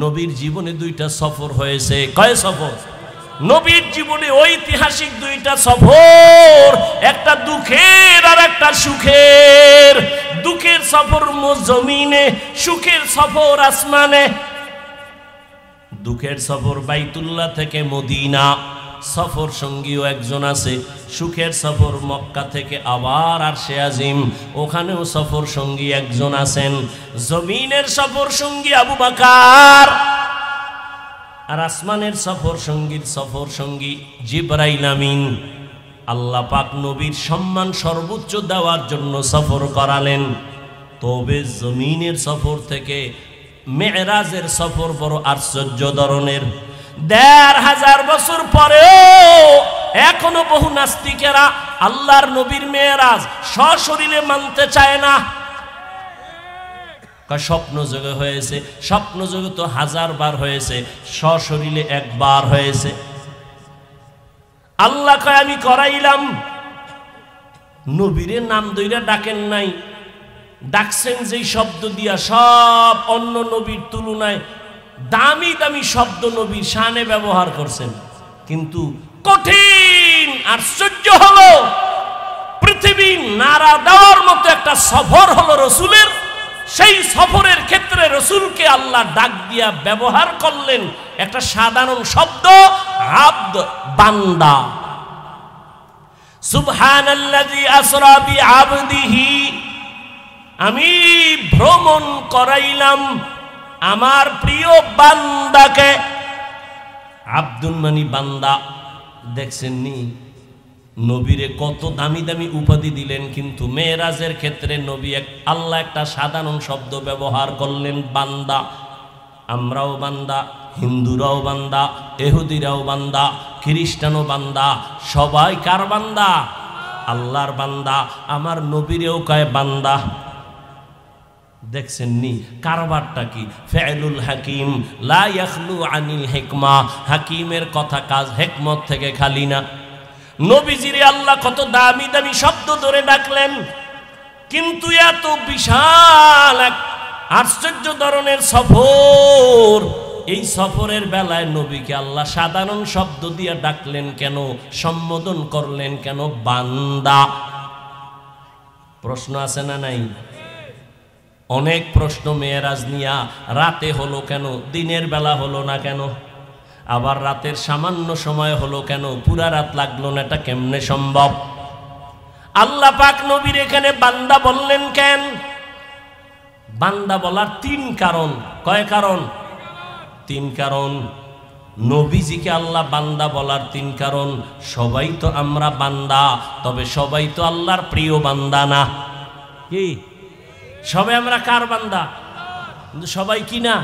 নবীর জীবনে দুইটা সফর হয়েছে। কয় সফর? নবীর জীবনে ঐতিহাসিক দুইটা সফর, একটা দুঃখের আর একটা সুখের। দুঃখের সফর জমিনে, সুখের সফর আসমানে। দুঃখের সফর বাইতুল্লাহ থেকে মদিনা, সফর সঙ্গীও একজন আছে। সুখের সফর মক্কা থেকে আবার আরশে আজিম, ওখানেও সফর সঙ্গী একজন আছেন। জমিনের সফর সঙ্গী আবু বকর, আর আসমানের সফর সঙ্গী জিবরাইল আমিন। আল্লাহ পাক নবীর সম্মান সর্বোচ্চ দেওয়ার জন্য সফর করালেন। তবে জমিনের সফর থেকে মেরাজের সফর বড় আশ্চর্য ধরনের। ১৫০০ বছর পরেও এখনো বহু নাস্তিকেরা আল্লাহর নবীর মেরাজ সশরীরে মানতে চায় না। স্বপ্ন যোগে হয়েছে, স্বপ্ন যোগে তো 1000 বার হয়েছে, সশরীরে একবার হয়েছে। আল্লাহ কয় আমি করাইলাম। নবীরে নাম দইরা ডাকেন নাই, ডাকছেন যেই শব্দ দিয়া সব অন্য নবীর তুলনায় দামি দামি শব্দ নবীর শানে ব্যবহার করছেন। কিন্তু কঠিন আশ্চর্য হলো, পৃথিবী নাড়া দেওয়ার মতো একটা সফর হলো রসুলের। সেই সফরের ক্ষেত্রে রসুলকে আল্লাহ ডাক দিয়া ব্যবহার করলেন একটা সাধারণ শব্দ, আব্দ, বান্দা। সুবহানাল্লাযী আসরা বিআবদিহি, আমি ভ্রমণ করাইলাম আমার প্রিয় বান্দাকে। আব্দুল মানি বান্দা। দেখছেন নি নবীরে কত দামি দামি উপাধি দিলেন, কিন্তু মেরাজের ক্ষেত্রে নবী আল্লাহ একটা সাধারণ শব্দ ব্যবহার করলেন, বান্দা। আমরাও বান্দা, হিন্দুরাও বান্দা, ইহুদিরাও বান্দা, খ্রিস্টানও বান্দা, সবাই কার বান্দা? আল্লাহর বান্দা। আমার নবীরেও কয় বান্দা। দেখছেন নি কারবারটা কি? ফেলুল হাকিম লা ইয়াখলু আনিল হিকমা। হাকিমের কথা কাজ হিকমত থেকে খালি না। নবীজিরে আল্লাহ কত দামি দামি শব্দ ধরে ডাকলেন, কিন্তু এত বিশাল এক আশ্চর্য ধরনের সফর, এই সফরের বেলায় নবীকে আল্লাহ সাধারণ শব্দ দিয়ে ডাকলেন কেন? সম্বোধন করলেন কেন? বান্দা। প্রশ্ন আছে না নাই? অনেক প্রশ্ন মেরাজ নিয়া। রাতে হলো কেন? দিনের বেলা হলো না কেন? আবার রাতের সামান্য সময় হলো কেন? পুরা রাত লাগলো না, এটা কেমনে সম্ভব? আল্লাহ পাক নবীর এখানে বান্দা বললেন কেন? বান্দা বলার 3 কারণ। কয় কারণ? 3 কারণ। নবীজিকে আল্লাহ বান্দা বলার 3 কারণ। সবাই তো আমরা বান্দা, তবে সবাই তো আল্লাহর প্রিয় বান্দা না। কি সবাই আমরা কার বান্দা? কিন্তু সবাই কি না?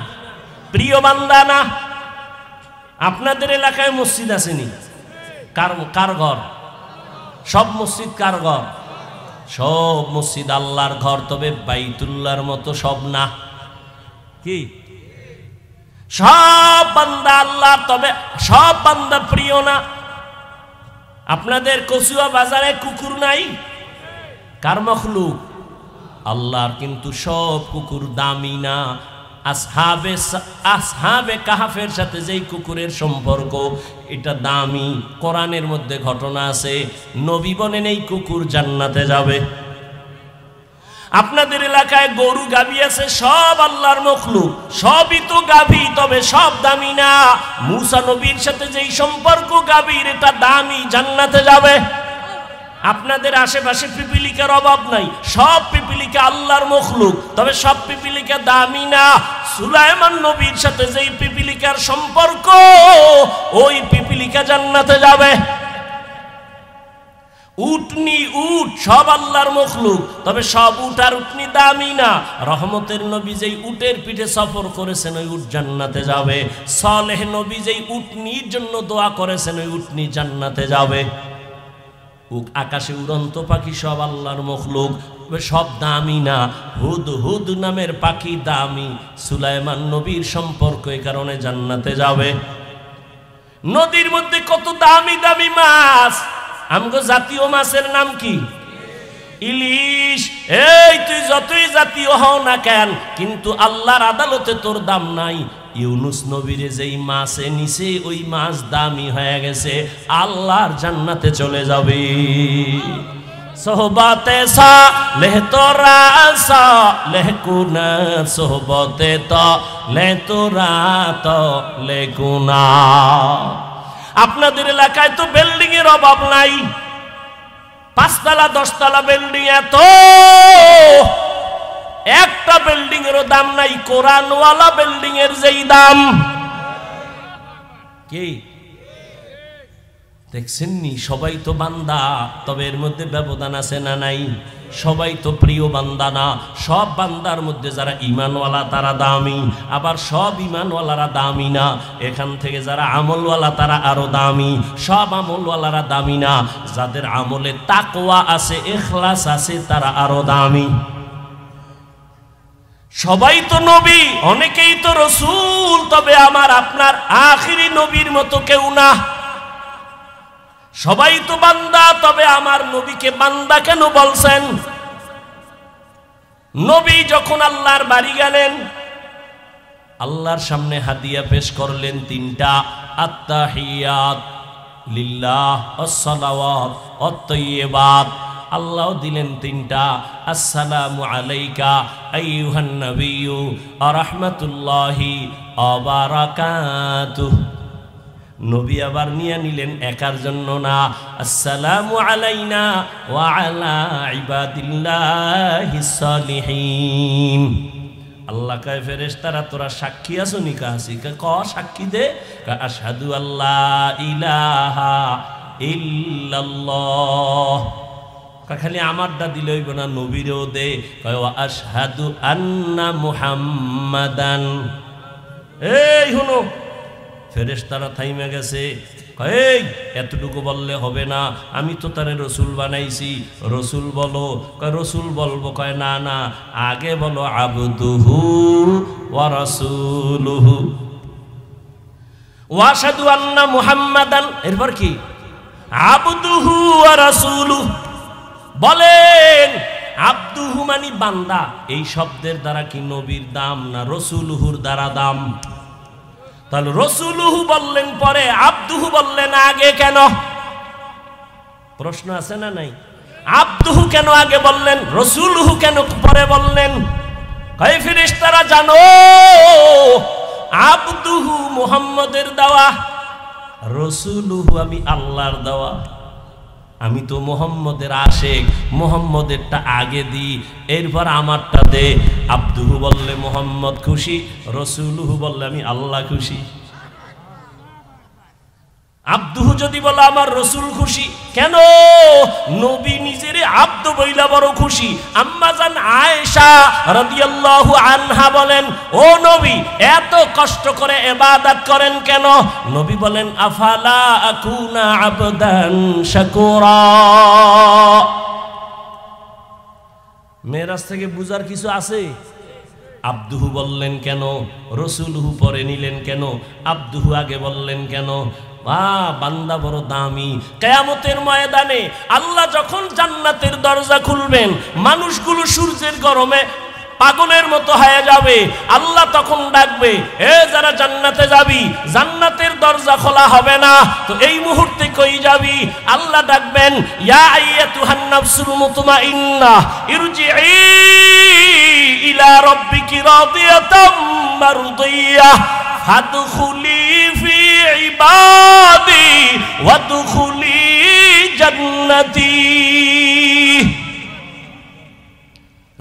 প্রিয় বান্দা না। আপনাদের এলাকায় মসজিদ আসেনি? কার ঘর? সব মসজিদ কার ঘর? সব মসজিদ আল্লাহর ঘর, তবে বাইতুল্লাহর মতো সব না। কি সব বান্দা আল্লাহ, তবে সব বান্দা প্রিয় না। আপনাদের কচুয়া বাজারে কুকুর নাই? কার মখলুক? আল্লাহর। কিন্তু সব কুকুর দামি না। আসহাবে কাহাফের সাথে যেই কুকুরের সম্পর্ক, এটা দামি। কোরআনের মধ্যে ঘটনা আছে, নবী বলেন এই কুকুর জান্নাতে যাবে। আপনাদের এলাকায় গরু গাভী আছে, সব আল্লাহর মখলুক, সবই তো গাভী, তবে সব দামি না। মুসা নবীর সাথে যেই সম্পর্ক গাভীর, এটা দামি, জান্নাতে যাবে। আপনাদের আশেপাশে পিপিলিকার অভাব নাই, সব পিপিলিকা আল্লাহর মখলুক, তবে সব পিপিলিকা দামি না। সুলাইমান নবীর সাথে যেই পিপিলিকার সম্পর্ক, ওই পিপিলিকা জান্নাতে যাবে। উটনি, উট সব আল্লাহর মখলুক, তবে সব উট আর উটনি দামি না। রহমতের নবী যেই উটের পিঠে সফর করেছেন, ওই উট জান্নাতে যাবে। সালেহ নবী যেই উটনির জন্য দোয়া করেছেন, ওই উটনি জান্নাতে যাবে। আকাশে উড়ন্ত পাখি সব আল্লাহর মখলুক, সব দামি না। হুদ হুদ নামের পাখি দামি। সুলাইমান নবীর সম্পর্ক, এই কারণে জান্নাতে যাবে। নদীর মধ্যে কত দামি দামি মাছ। আমগো জাতীয় মাছের নাম কি? ইলিশ। এই তুই যতই জাতীয় হও না কেন, কিন্তু আল্লাহর আদালতে তোর দাম নাই। ইউনুস নবীরে যেই মাছে নিছে ওই মাছ দামি হয়ে গেছে, আল্লাহর জান্নাতে চলে যাবে। সোহবতে সালেহ তোরা সালেহ কুনা, সোহবতে তালেহ তোরা তালেহ কুনা। আপনাদের এলাকায় তো বিল্ডিং এর অভাব নাই, 5 তলা 10 তলা বিল্ডিং, এত একটা বিল্ডিং এরও দাম নাই কোরআনওয়ালা বিল্ডিং এর যেই দাম। কি দেখছেন নি? সবাই তো বান্দা, তবে এর মধ্যে ব্যবধান আছে না নাই? সবাই তো প্রিয় বান্দা না। সব বান্দার মধ্যে যারা ঈমানওয়ালা তারা দামি, আবার সব ঈমানওয়ালারা দামি না। এখান থেকে যারা আমলওয়ালা তারা আরো দামি, সব আমলওয়ালারা দামি না। যাদের আমলে তাকওয়া আছে, ইখলাস আছে, তারা আরো দামি। সবাই তো নবী, অনেকেই তো রসুল, তবে আমার আপনার আখিরি নবীর মতো কেউ না। সবাই তো বান্দা, তবে আমার নবীকে বান্দা কেন বলছেন? নবী যখন আল্লাহর বাড়ি গেলেন, আল্লাহর সামনে হাদিয়া পেশ করলেন 3টা, আত্তাহিয়াত লিল্লাহ, আসসালাওয়াত আত-তাইয়্যিবাত। আল্লাহ দিলেন 3টা, আসসালামু আলাইকা আইয়ুহান নাবিয়্যু ওয়া রাহমাতুল্লাহি ওয়া বারাকাতুহু। নবী আবার নিয়ে নিলেন একার জন্য না, আসসালামু আলাইনা ওয়া আলা ইবাদিল্লাহিস সালিহিন। আল্লাহ কয় ফেরেশতারা তোরা সাক্ষী আছো নি? কাছি ক সাক্ষী দে। আশহাদু আল্লা ইলাহা ইল্লাল্লাহ। খালি আমারটা দিলে হইব না, নবীরেও দে। কয় ওয়া আশহাদু আন্না মুহাম্মাদান। এই শুনো, ফেরেশতারা থাইমে গেছে। এই এতটুকু বললে হবে না, আমি তো তারে রসুল বানাইছি, রসুল বলো। কয় রসুল বলবো? কয় না না, আগে বলো আবদুহু ওয়া রাসূলুহু ওয়া আশহাদু আন্না মুহাম্মাদান। এরপর কি? আবদুহু ওয়া রাসূলুহু। বলেন আবদুহু মানে বান্দা, এই শব্দের দ্বারা কি নবীর দাম না রসুলুহুর দ্বারা দাম? তাহলে রসুলুহু বললেন পরে, আব্দুহু বললেন আগে কেন? প্রশ্ন আছে না নাই? আব্দুহু কেন আগে বললেন, রসুলুহু কেন পরে বললেন? কয় ফেরেশতারা জানো, আব্দুহু মুহাম্মদের দেওয়া, রসুলুহু আমি আল্লাহর দেওয়া। আমি তো মোহাম্মদের আশেক, মোহাম্মদেরটা আগে দিই, এরপর আমারটা দে। আব্দুহু বললে মোহাম্মদ খুশি, রসুলুহু বললে আমি আল্লাহ খুশি। আব্দুহু যদি বলে আমার রসুল খুশি, কেন? নবী নিজের আব্দ বইলা বড় খুশি। আম্মা জান আয়েশা রাদিয়াল্লাহু আনহা বলেন, ও নবী এত কষ্ট করে ইবাদত করেন কেন? নবী বলেন, আফালা আকুনা আবদান শাকুরা। মেরাজ থেকে বুঝার কিছু আছে? আব্দুহু বললেন কেন, রসুলহু পরে নিলেন কেন, আব্দুহু আগে বললেন কেন? বান্দা বড় দামি। কিয়ামতের ময়দানে আল্লাহ যখন জান্নাতের দরজা খুলবেন, মানুষগুলো সূর্যের গরমে পাগলের মতো হয়ে যাবে। আল্লাহ তখন ডাকবে, এ যারা জান্নাতে যাবি, জান্নাতের দরজা খোলা হবে না, তো এই মুহূর্তে কই যাবি? আল্লাহ ডাকবেন, ইয়া আইয়াতুহান নাফসুল মুতমাইন্নাহ ইরজিই ইলা রাব্বিকি রাদিয়াতাম মারদিয়াহ ফাদখুলি ফি ইবাদি ওয়াদখুলি জান্নাতি।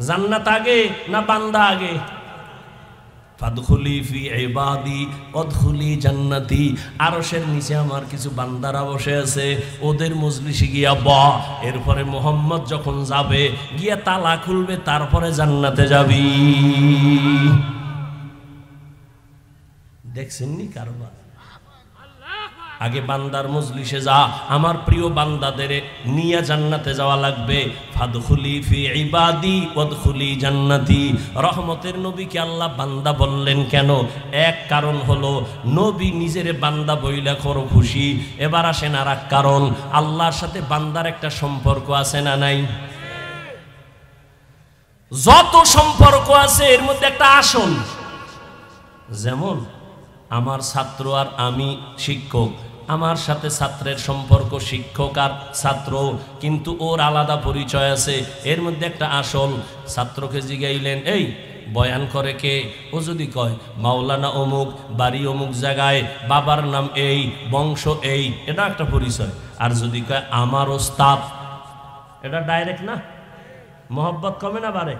জান্নাত আগে না বান্দা আগে? ফাদখুলি ফি ইবাদি ওয়াদখুলি জান্নাতি। আরশের নিচে আমার কিছু বান্দারা বসে আছে, ওদের মজলিসে গিয়া বহ। এরপরে মুহাম্মদ যখন যাবে, গিয়া তালা খুলবে, তারপরে জান্নাতে যাবি। দেখছেন নি কারবার? আগে বান্দার মজলিসে যা, আমার প্রিয় বান্দাদের নিয়ে জান্নাতে যাওয়া লাগবে। ফাদখুলি ফি ইবাদি ওয়াদখুলি জান্নাতি। রহমতের নবীকে আল্লাহ বান্দা বললেন কেন? এক কারণ হলো নবী নিজের বান্দা বইলা করো খুশি। এবার আসেন আর এক কারণ, আল্লাহর সাথে বান্দার একটা সম্পর্ক আছে না নাই? যত সম্পর্ক আছে এর মধ্যে একটা আসল, যেমন আমার ছাত্র আর আমি শিক্ষক, আমার সাথে ছাত্রের সম্পর্ক শিক্ষক আর ছাত্র, কিন্তু ওর আলাদা পরিচয় আছে। এর মধ্যে একটা আসল। ছাত্রকে জিগাইলেন, এই বয়ান করে কে? ও যদি কয় মাওলানা অমুক, বাড়ি অমুক জায়গায়, বাবার নাম এই, বংশ এই, এটা একটা পরিচয়। আর যদি কয় আমার ওস্তাদ, এটা ডাইরেক্ট না? মহব্বত কমে না বাড়ে?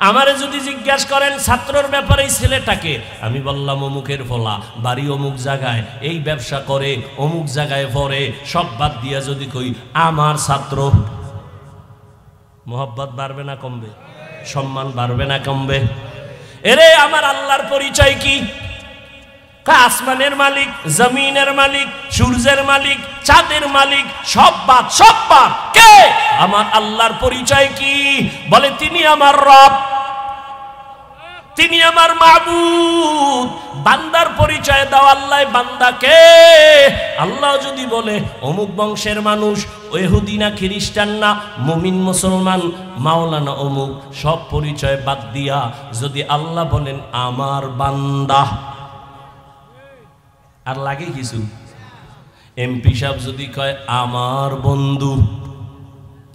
আমারে যদি জিজ্ঞাসা করেন ছাত্রর ব্যাপারে ছেলেটাকে, আমি বললাম অমুকের ফলা, বাড়ি অমুক জায়গায়, এই ব্যবসা করে, অমুক জায়গায় পড়ে, সব বাদ দিয়া যদি কই আমার ছাত্র, মহব্বত বাড়বে না কমবে? সম্মান বাড়বে না কমবে? এরে আমার আল্লাহর পরিচয় কি? আসমানের মালিক, জমিনের মালিক, সূর্যের মালিক, চাঁদের মালিক, সব বাদ কে? আমার আল্লাহর পরিচয় কি? বলে তিনি আমার রব, তিনি আমার মাবুদ। বান্দার পরিচয় দাও আল্লাহ বান্দাকে। আল্লাহ যদি বলে অমুক বংশের মানুষ, ইহুদি না খ্রিস্টান না মুমিন মুসলমান, মাওলানা অমুক, সব পরিচয় বাদ দিয়া যদি আল্লাহ বলেন আমার বান্দা, আর লাগে কিছু? এমপি সাহেব যদি কয় আমার বন্ধু,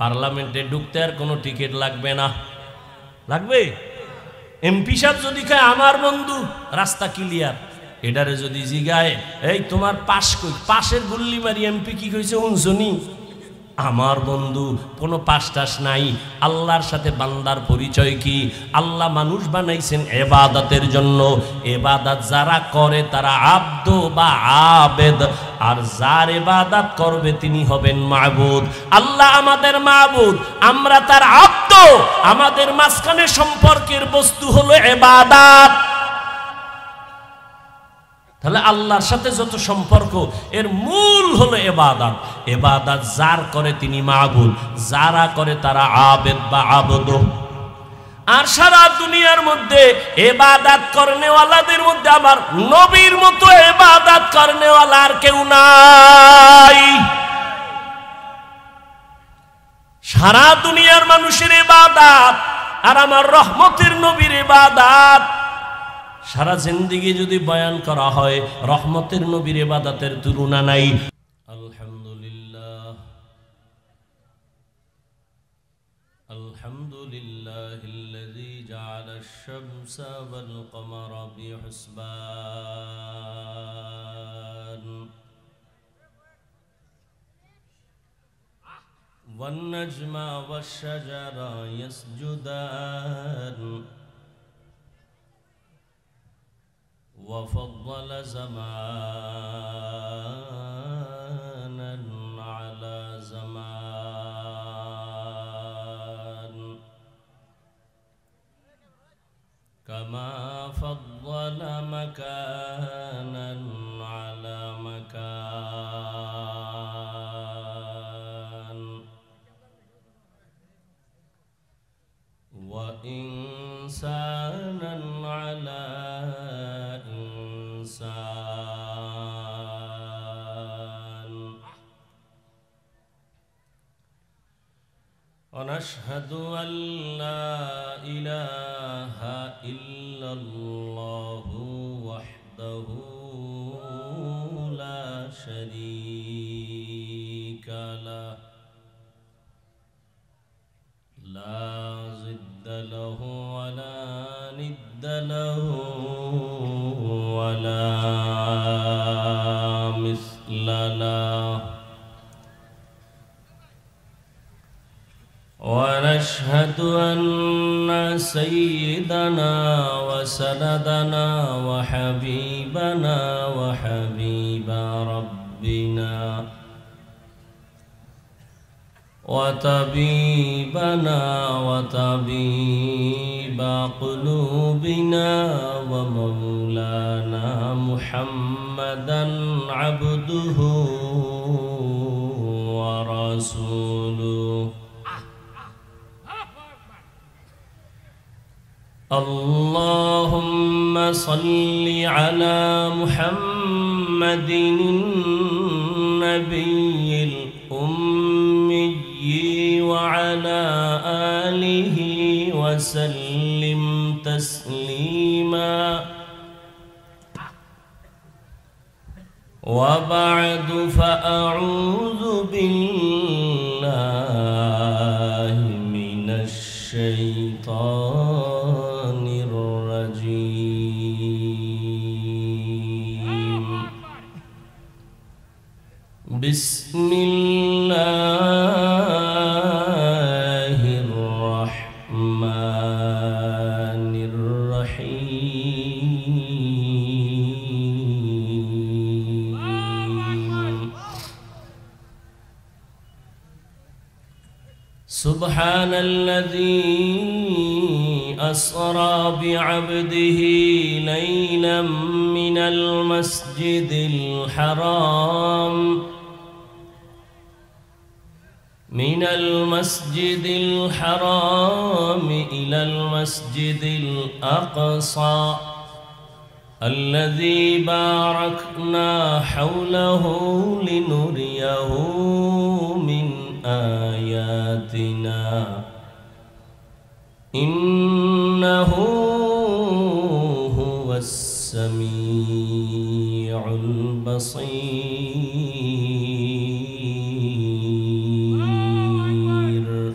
পার্লামেন্টে ঢুকতে আর কোনো টিকিট লাগবে না? লাগবে? এমপি সাহেব যদি কয় আমার বন্ধু, রাস্তা ক্লিয়ার। এটারে যদি জিগায় এই তোমার পাশ কই, পাশের গুল্লি মারি এমপি কি কইছে শুনছনি? আমার বন্ধু, কোনো পাশ টাস নাই। আল্লাহর সাথে বান্দার পরিচয় কি? আল্লাহ মানুষ বানাইছেন ইবাদতের জন্য। ইবাদত যারা করে তারা আব্দ বা আবেদ, আর যার ইবাদত করবে তিনি হবেন মাবুদ। আল্লাহ আমাদের মাবুদ, আমরা তার আব্দ। আমাদের মাঝখানে সম্পর্কের বস্তু হলো ইবাদত। তাহলে আল্লাহর সাথে যত সম্পর্ক, এর মূল হলো ইবাদত। ইবাদত যার করে তিনি মাবুদ, যারা করে তারা আবেদ বা আবদ। আর সারা দুনিয়ার মধ্যে ইবাদত করনেওয়ালাদের মধ্যে আমার নবীর মতো ইবাদত করনেওয়ালা আর কেউ নাই। সারা দুনিয়ার মানুষের ইবাদত আর আমার রহমতের নবীর ইবাদত। সারা জিন্দেগি যদি বয়ান করা হয়, রহমতের নবীর ইবাদতের তুলনা নাই। আলহামদুলিল্লাহ, আলহামদুলিল্লাহিল্লাযী জাআলাশ শামসা ওয়াল কমারা বিহুসবান ওয়ান নাজমা ওয়াশ শাজারা ইয়াসজুদান وفضل زمانا على زمان كما فضل مكانا على مكان وإنسانا على ونشهد أن لا إله إلا الله وحده لا شريك له لا ضد له ولا ند له ولا مثل له ونشهد أن سيدنا وسندنا وحبيبنا وحبيب ربنا وطبيبنا وطبيب قلوبنا ومولانا محمدا عبده ورسوله اللهم صل على محمد النبي الأمي وعلى آله وسلم تسليما وبعد فأعوذ بالله من الشيطان الرجيم بسم الله الرحمن الرحيم سبحان الذي أسرى بعبده ليلا من المسجد الحرام إلى المسجد الأقصى الذي باركنا حوله لنريه من آياتنا إنه هو السميع البصير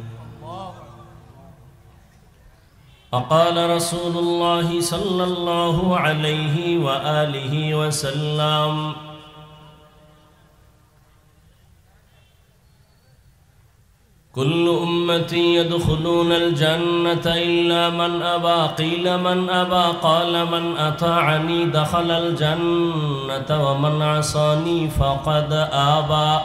وقال رسول الله صلى الله عليه وآله وسلم كل أمتي يدخلون الجنة إلا من أبى قيل من أبى قال من أطاعني دخل الجنة ومن عصاني فقد أبى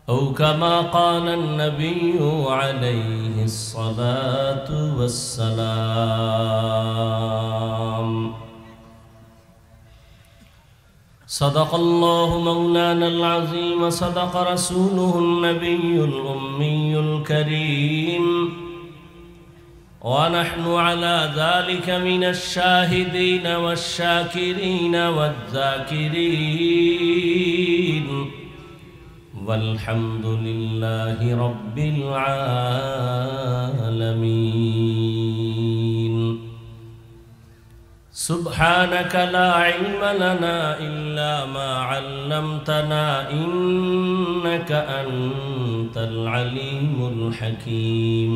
أو كما قال النبي عليه الصلاة والسلام صدق الله مولانا العظيم صدق رسوله النبي الأمي الكريم ونحن على ذلك من الشاهدين والشاكرين والذاكرين والحمد لله رب العالمين سبحانك لا علم لنا إلا ما علمتنا إنك أنت العليم الحكيم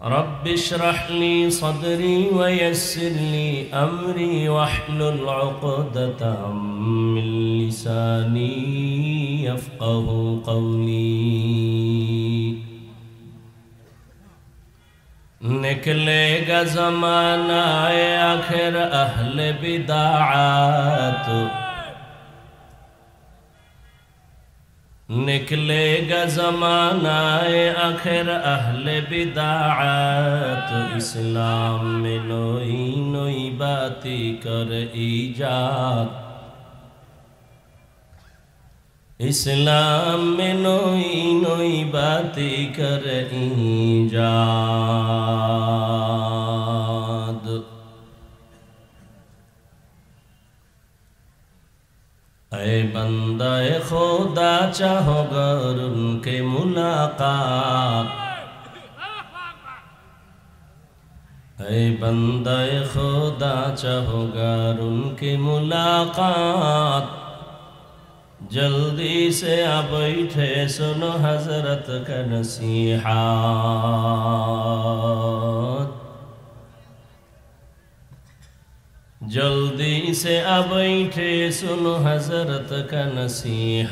رب اشرح لي صدري ويسر لي أمري واحلل عقدة من لساني يفقه قولي निकलेगा ज़माना आखिर अहले बिदाअत निकलेगा ज़माना आखिर अहले बिदाअत इस्लाम में नई नई बातें कर ईजाद इस्लाम में नई नई बातें कर ईजाद ऐ बंदा खुदा चाहो गर उनके मुलाकात ऐ बंदा खुदा चाहो गर उनके मुलाकात जल्दी से आ बैठे सुनो हजरत का नसीहत जल्दी से आ बैठे सुनो हजरत का नसीहत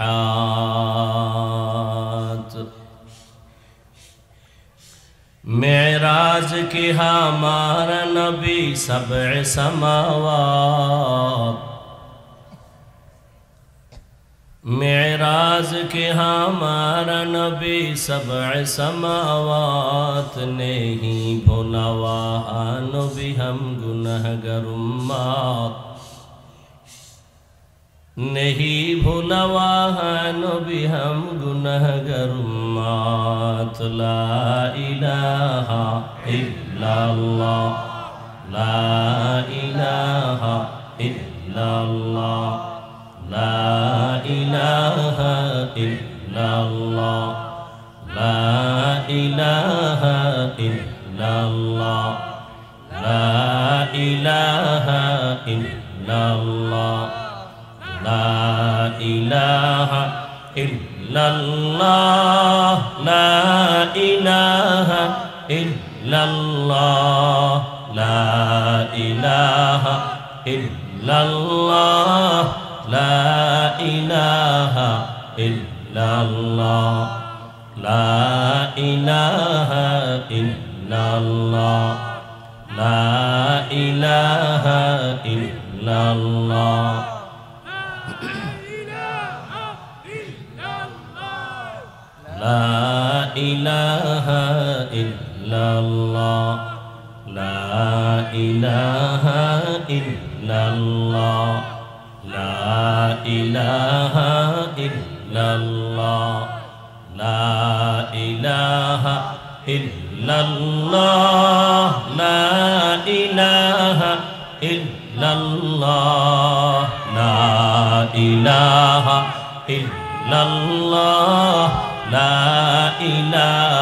मेराज की हमारा नबी सबअ समावात मेराज के हमारा नबी सबअ समावात नहीं भोला वहा नबी हम गुनहगार उम्मत नहीं भोला वहा नबी हम गुनहगार उम्मत ला इलाहा इल्लल्लाह ला इलाहा इल्लल्लाह ला इलाहा इल्लल्लाह ला इलाहा इल्लल्लाह ला इलाहा ইল্লাল্লাহ লা ইলাহা ইল্লাল্লাহ লা ইলাহা ইল্লাল্লাহ লা ইলাহা ইল্লাল্লাহ লা ইলাহা ইল্লাল্লাহ লা ইলাহা ইল্লাল্লাহ লা ইলাহা ইল্লাল্লাহ লা ইলাহা ইল্লাল্লাহ লা ইলাহা ইল্লাল্লাহ লা ইলাহা ইল্লাল্লাহ লা ইলাহা ইল্লাল্লাহ লা ইলাহা ইল্লাল্লাহ লা ইলাহা ইল্লাল্লাহ লা ইলাহা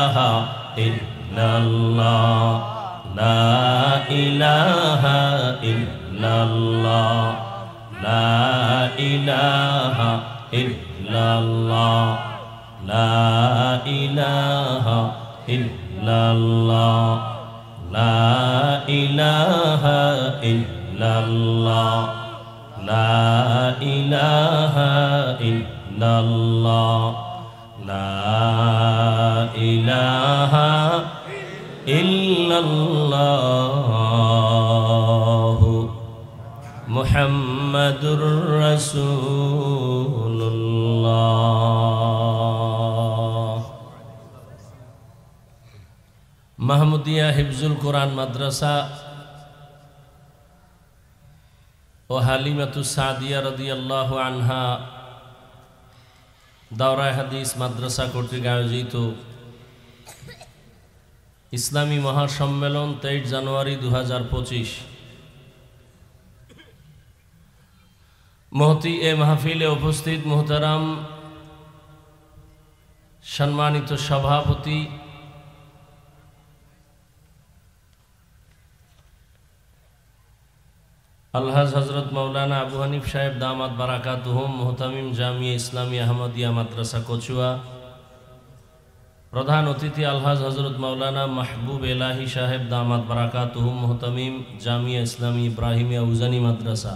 ইল্লাল্লাহ লা ইলাহা ইল্লাল্লাহ লা ইলাহা ইল্লাল্লাহ লা ইলাহা ইল্লাল্লাহ লা ইলাহা ইল্লাল্লাহ লা ইলাহা ইল্লাল্লাহ লা ইলাহা ইল্লাল্লাহ মুহাম্মাদুর রাসূলুল্লাহ। মাহমুদিয়া হিফজুল কোরআন মাদ্রাসা ও হালিমাতুস সাদিয়া রাদিয়াল্লাহু আনহা দাওরায়ে হাদিস মাদ্রাসা কর্তৃক আয়োজিত ইসলামী মহাসম্মেলন 23 জানুয়ারি 2025 মহতি এ মাহফিলে উপস্থিত মোহতারাম সম্মানিত সভাপতি আলহাজ হজরত মৌলানা আবু হানিফ সাহেব দামাত বারাকাতুহুম মুহতামিম জামিয়া ইসলামী আহমদিয়া মাদ্রাসা কচুয়া, প্রধান অতিথি আলহাজ হজরত মৌলানা মাহবুব এলাহি সাহেব দামাত বারাকাতুহুম মুহতামিম জামিয়া ইসলামী ইব্রাহিমিয়া উজানি মাদ্রাসা,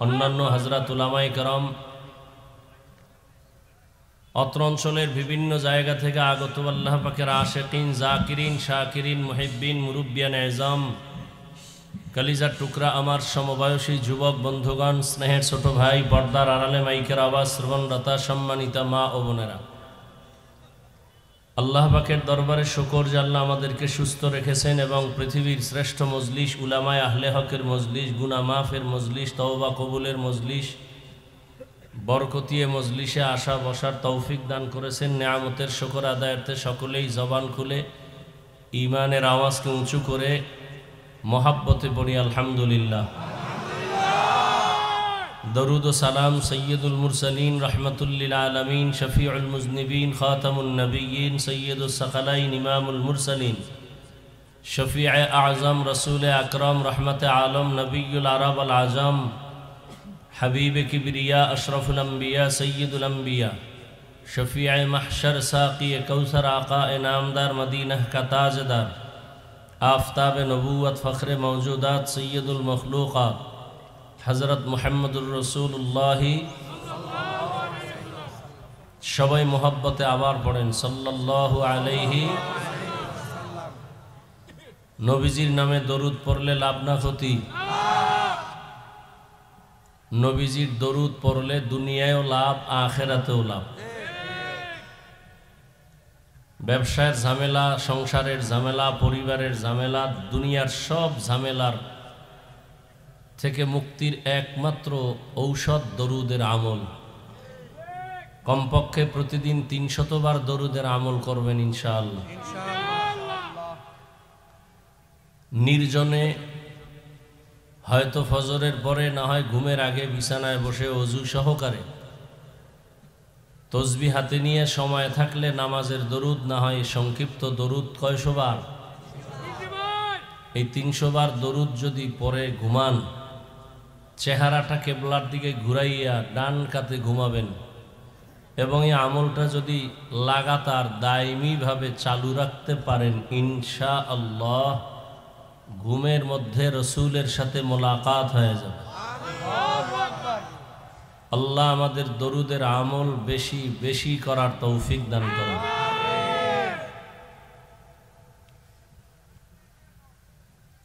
অন্যান্য হজরত উলামায়ে কেরাম, অত্র অঞ্চলের বিভিন্ন জায়গা থেকে আগত আল্লাহ পাকের আশিকিন, জাকিরিন, শাকিরিন, মুহিব্বিন, মুরব্বিয়ান এজাম, কলিজার টুকরা আমার সমবয়সী যুবক বন্ধুগণ, স্নেহের ছোট ভাই, পর্দার আড়ালে মাইকের আওয়াজ শ্রবণরতা সম্মানিতা মা ও বোনেরা, আল্লাহ পাকের দরবারে শুকর যে আল্লাহ আমাদেরকে সুস্থ রেখেছেন এবং পৃথিবীর শ্রেষ্ঠ মজলিস, উলামায়ে আহলে হকের মজলিস, গুনাহ মাফের মজলিস, তওবা কবুলের মজলিস, বরকতিয়ে মজলিসে আসা বসার তৌফিক দান করেছেন। নেয়ামতের শুকর আদায়ার্থে সকলেই জবান খুলে ঈমানের আওয়াজকে উঁচু করে মোহাব্বতে পড়ি আলহামদুলিল্লাহ। দরুদ ও সালাম সৈয়দুল মুরসালিন রহমতুল্লিল আলমিন শফিউল মুজনিবিন খাতামুন নবিয়্যিন সৈয়দুস সাকালাইন ইমামুল মুরসালিন শফিয়ে আজম রসুল আকরম রহমতে আলম নবিয়ুল আরব আল আজম হাবিব কিবরিয়া अशरफुल अंबिया सय्यदुल अंबिया शफीए महशर साक़ी कौसर आका नामदार मदीना का ताजदार आफताब नबूवत फ़ख्र मौजूदात सय्यदुल मखलूक़ात हज़रत मुहम्मदुर रसूलुल्लाह सबाई मोहब्बते आबार पड़ेन सल्लल्लाहु अलैहि नबीजिर नामे दरूद पढ़ले लाभ ना क्षति। নবীজির দরুদ পড়লে দুনিয়ায়ও লাভ আখিরাতেও লাভ। ব্যবসায়ের ঝামেলা, সংসারের ঝামেলা, পরিবারের ঝামেলা, দুনিয়ার সব ঝামেলার থেকে মুক্তির একমাত্র ঔষধ দরুদের আমল। কমপক্ষে প্রতিদিন 300 বার দরুদের আমল করবেন ইনশাআল্লাহ। নির্জনে হয়তো ফজরের পরে, না হয় ঘুমের আগে বিছানায় বসে অজু সহকারে তসবিহ হাতে নিয়ে সময় থাকলে নামাজের দরুদ, না হয় সংক্ষিপ্ত দরুদ কয়শো বার, এই 300 বার দরুদ যদি পরে ঘুমান চেহারাটা কেবলার দিকে ঘুরাইয়া ডান কাতে ঘুমাবেন এবং এই আমলটা যদি লাগাতার দায়মিভাবে চালু রাখতে পারেন, ইনশাআল্লাহ ঘুমের মধ্যে রসুলের সাথে মোলাকাত হয়ে যাবে। আল্লাহ আমাদের দরুদের আমল বেশি বেশি করার তৌফিক দান করেন।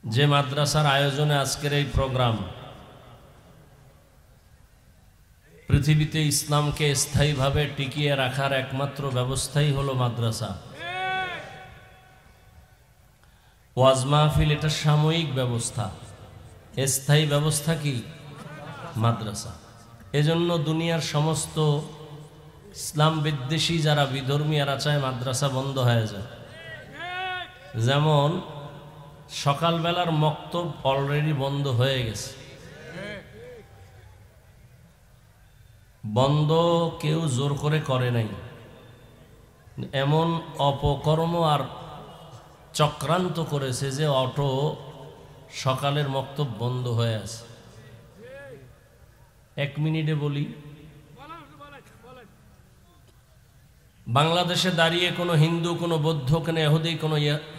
যে মাদ্রাসার আয়োজনে আজকের এই প্রোগ্রাম, পৃথিবীতে ইসলামকে স্থায়ীভাবে টিকিয়ে রাখার একমাত্র ব্যবস্থাই হলো মাদ্রাসা। ওয়াজ মাহফিল এটা সাময়িক ব্যবস্থা, স্থায়ী ব্যবস্থা কি? মাদ্রাসা। এজন্য দুনিয়ার সমস্ত ইসলাম বিদ্বেষী যারা বিধর্মী এরা চায় মাদ্রাসা বন্ধ হয়ে যায়। যেমন সকালবেলার মক্তব অলরেডি বন্ধ হয়ে গেছে, বন্ধ কেউ জোর করে নাই, এমন অপকর্ম আর চক্রান্ত করেছে যে অটো সকালের মক্তব বন্ধ হয়ে আছে। 1 মিনিটে বলি, বাংলাদেশে দাঁড়িয়ে কোনো হিন্দু, কোনো বৌদ্ধ, কোনো ইহুদি, কোনো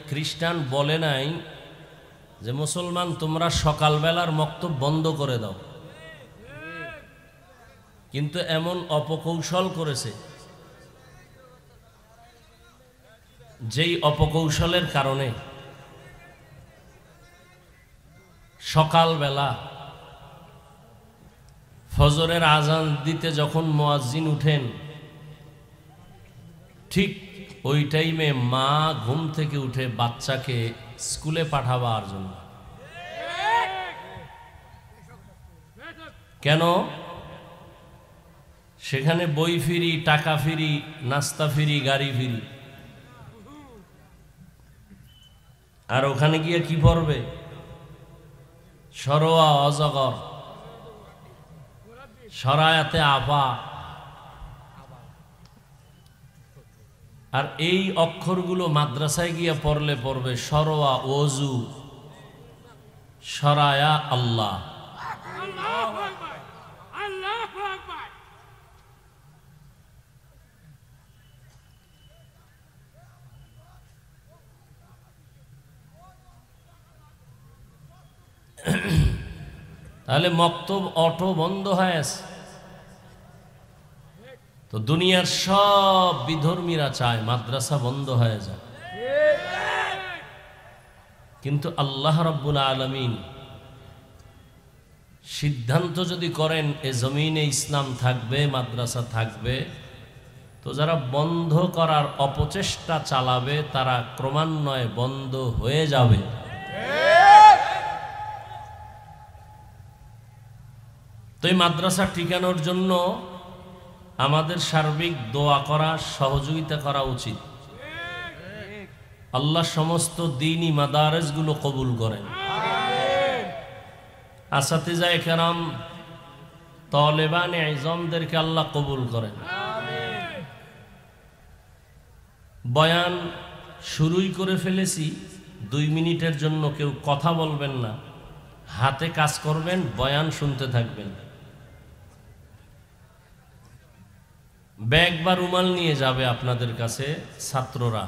খ্রিস্টান বলে নাই যে মুসলমান তোমরা সকালবেলার মক্তব বন্ধ করে দাও, কিন্তু এমন অপকৌশল করেছে যেই অপকৌশলের কারণে সকালবেলা ফজরের আজান দিতে যখন মুয়াজ্জিন উঠেন, ঠিক ওই টাইমে মা ঘুম থেকে উঠে বাচ্চাকে স্কুলে পাঠাবার জন্য। কেন? সেখানে বই ফ্রি, টাকা ফ্রি, নাস্তা ফ্রি, গাড়ি ফ্রি। আর ওখানে গিয়ে কি পড়বে? সরোয়া, অজগর, সরায়াতে আফা। আর এই অক্ষরগুলো মাদ্রাসায় গিয়ে পড়লে পড়বে সরোয়া ওযু, সরায়া আল্লাহ। তাহলে মক্তব অটো বন্ধ হয়ে আছে। তো দুনিয়ার সব বিধর্মীরা চায় মাদ্রাসা বন্ধ হয়ে যায়, কিন্তু আল্লাহ রাব্বুল আলামিন সিদ্ধান্ত যদি করেন এ জমিনে ইসলাম থাকবে, মাদ্রাসা থাকবে, তো যারা বন্ধ করার অপচেষ্টা চালাবে তারা ক্রমান্বয়ে বন্ধ হয়ে যাবে। তো এই মাদ্রাসা টিকানোর জন্য আমাদের সার্বিক দোয়া করা, সহযোগিতা করা উচিত। আল্লাহ সমস্ত দ্বীনি মাদারেসগুলো কবুল করেন। আসাতিজায়ে কেরাম, তালেবানে ইজমদেরকে আল্লাহ কবুল করেন। বয়ান শুরুই করে ফেলেছি, 2 মিনিটের জন্য কেউ কথা বলবেন না, হাতে কাজ করবেন, বয়ান শুনতে থাকবেন। ব্যাগ বা রুমাল নিয়ে যাবে আপনাদের কাছে ছাত্ররা,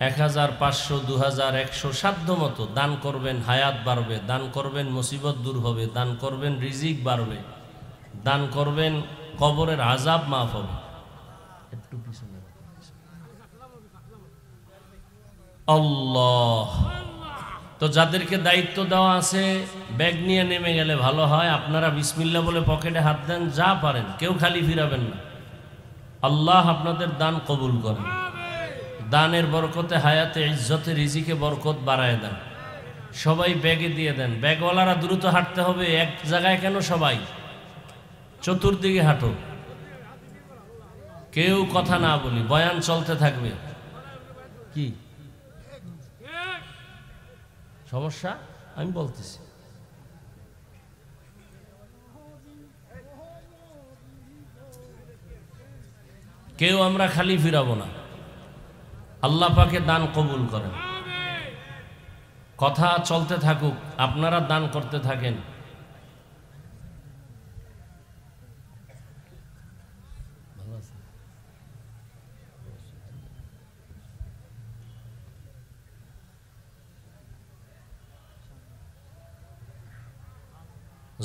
1000, 500, 2000, 100 সাধ্য মতো দান করবেন, হায়াত বাড়বে। দান করবেন, মুসিবত দূর হবে। দান করবেন, রিজিক বাড়বে। দান করবেন, কবরের আযাব মাফ হবে। একটু পিছনে আল্লাহ। তো যাদেরকে দায়িত্ব দেওয়া আছে ব্যাগ নিয়ে নেমে গেলে ভালো হয়। আপনারা বিসমিল্লাহ বলে পকেটে হাত দেন, যা পারেন, কেউ খালি ফিরাবেন না। আল্লাহ আপনাদের দান কবুল করেন। দানের বরকতে হায়াতে, ইজ্জতে, রিজিকে বরকত বাড়ায় দেন। সবাই ব্যাগে দিয়ে দেন। ব্যাগওয়ালারা দ্রুত হাঁটতে হবে, এক জায়গায় কেন, সবাই চতুর্দিকে হাঁটো, কেউ কথা না বলি, বয়ান চলতে থাকবে। কি সমস্যা আমি বলতেছি? কেউ আমরা খালি ফিরাবো না। আল্লাহ পাকে দান কবুল করেন। কথা চলতে থাকুক, আপনারা দান করতে থাকেন।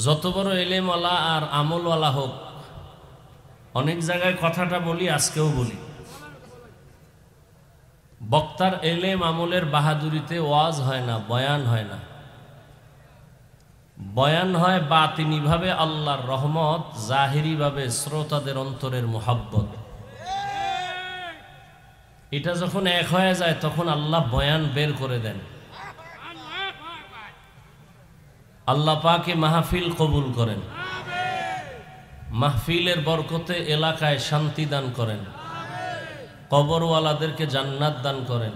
যত বড় এলেমওয়ালা আর আমলওয়ালা হোক, অনেক জায়গায় কথাটা বলি, আজকেও বলি, বক্তার এলেম আমলের বাহাদুরিতে ওয়াজ হয় না, বয়ান হয় না। বয়ান হয় বাতিনিভাবে আল্লাহর রহমত, জাহিরিভাবে শ্রোতাদের অন্তরের মোহাব্বত। এটা যখন এক হয়ে যায় তখন আল্লাহ বয়ান বের করে দেন। আল্লাহ পাকে মাহফিল কবুল করেন, মাহফিলের বরকতে এলাকায় শান্তি দান করেন, কবরওয়ালাদেরকে জান্নাত দান করেন।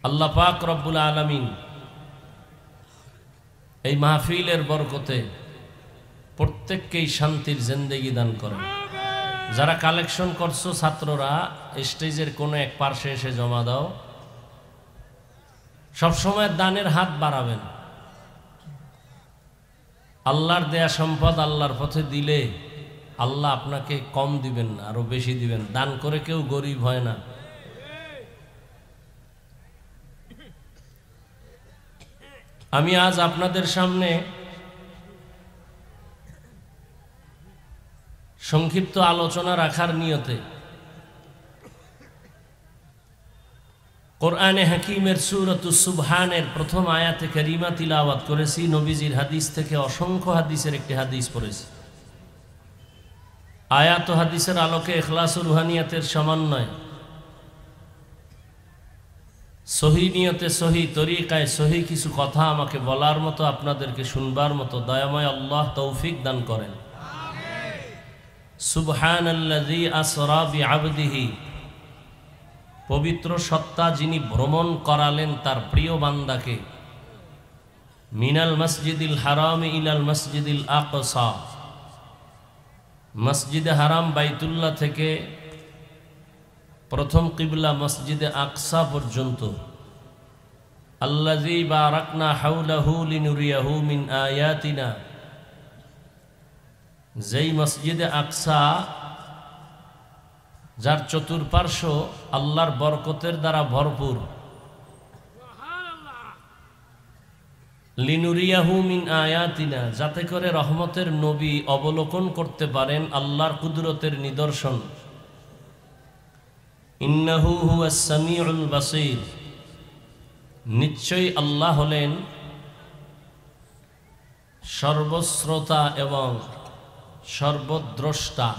আল্লাহ পাক রব্বুল আলামিন এই মাহফিলের বরকতে প্রত্যেককেই শান্তির জিন্দেগি দান করেন। যারা কালেকশন করছো ছাত্ররা, স্টেজের কোনো এক পার্শ্বে এসে জমা দাও। সবসময় দানের হাত বাড়াবেন। আল্লাহর দেয়া সম্পদ আল্লাহর পথে দিলে আল্লাহ আপনাকে কম দিবেন না, আরো বেশি দিবেন। দান করে কেউ গরিব হয় না। আমি আজ আপনাদের সামনে সংক্ষিপ্ত আলোচনা রাখার নিয়তে কোরআনে হাকিমের সূরাতুস সুবহানের প্রথম আয়াতে কারিমা তিলাওয়াত করেছি। নবীজির হাদিস থেকে অসংখ্য হাদিসের একটি হাদিস পড়েছি। আয়াত ও হাদিসের আলোকে ইখলাস ও রুহানিয়াতের সমন্বয়, সহি নিয়তে সহি তরিকায় সহি কিছু কথা আমাকে বলার মতো, আপনাদেরকে শুনবার মতো দয়াময় আল্লাহ তৌফিক দান করেন। সুবহানাল্লাযী আসরা বিআবদিহি, পবিত্র সত্তা যিনি ভ্রমণ করালেন তার প্রিয় বান্দাকে, মিনাল মসজিদিল হারাম ইলাল মসজিদিল আকসা, মসজিদে হারাম বাইতুল্লাহ থেকে প্রথম কিবলা মসজিদে আকসা পর্যন্ত, আল্লাযী বারাকনা হাওলাহু লিনুরিয়াহু মিন আয়াতিনা, যেই মসজিদে আকসা যার চতুর্পার্শ্ব আল্লাহর বরকতের দ্বারা ভরপুর, লিনুরিয়াহু মিন আয়াতিনা, যাতে করে রহমতের নবী অবলোকন করতে পারেন আল্লাহর কুদরতের নিদর্শন। ইন্নাহু হুয়াস সামিউল বাসীর, নিশ্চয়ই আল্লাহ হলেন সর্বশ্রোতা এবং সর্বদ্রষ্টা।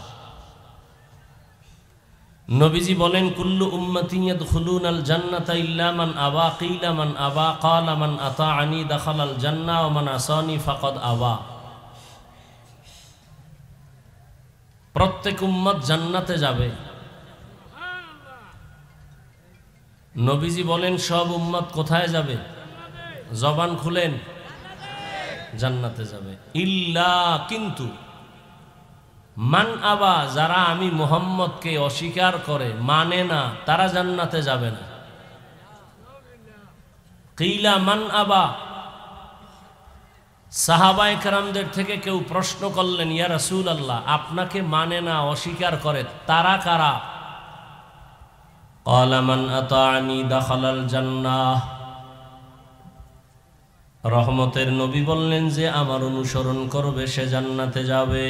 নবীজি বলেন, কুল্লু উম্মতি ইয়াদখুলুনাল জান্নাতা ইল্লা মান আবা, কিলা মান আবা, ক্বালা মান আতাআনি দাখালাল জান্নাহ ওয়া মান আসানি ফাকাদ আবা। প্রত্যেক উম্মত জান্নাতে যাবে। নবীজি বলেন, সব উম্মত কোথায় যাবে? জবান খুলেন, জান্নাতে যাবে। ইল্লা, কিন্তু, মান আবা, যারা আমি মুহাম্মদকে অস্বীকার করে, মানে না, তারা জান্নাতে যাবে না। কিলা মান আবা, সাহাবায়ে কেরামদের থেকে কেউ প্রশ্ন করলেন, ইয়া রাসূলুল্লাহ, আপনাকে মানে না, অস্বীকার করে, তারা কারা? ক্বালা মান আতাআনি দাখালাল জান্নাহ, রহমতের নবী বললেন যে আমার অনুসরণ করবে সে জান্নাতে যাবে।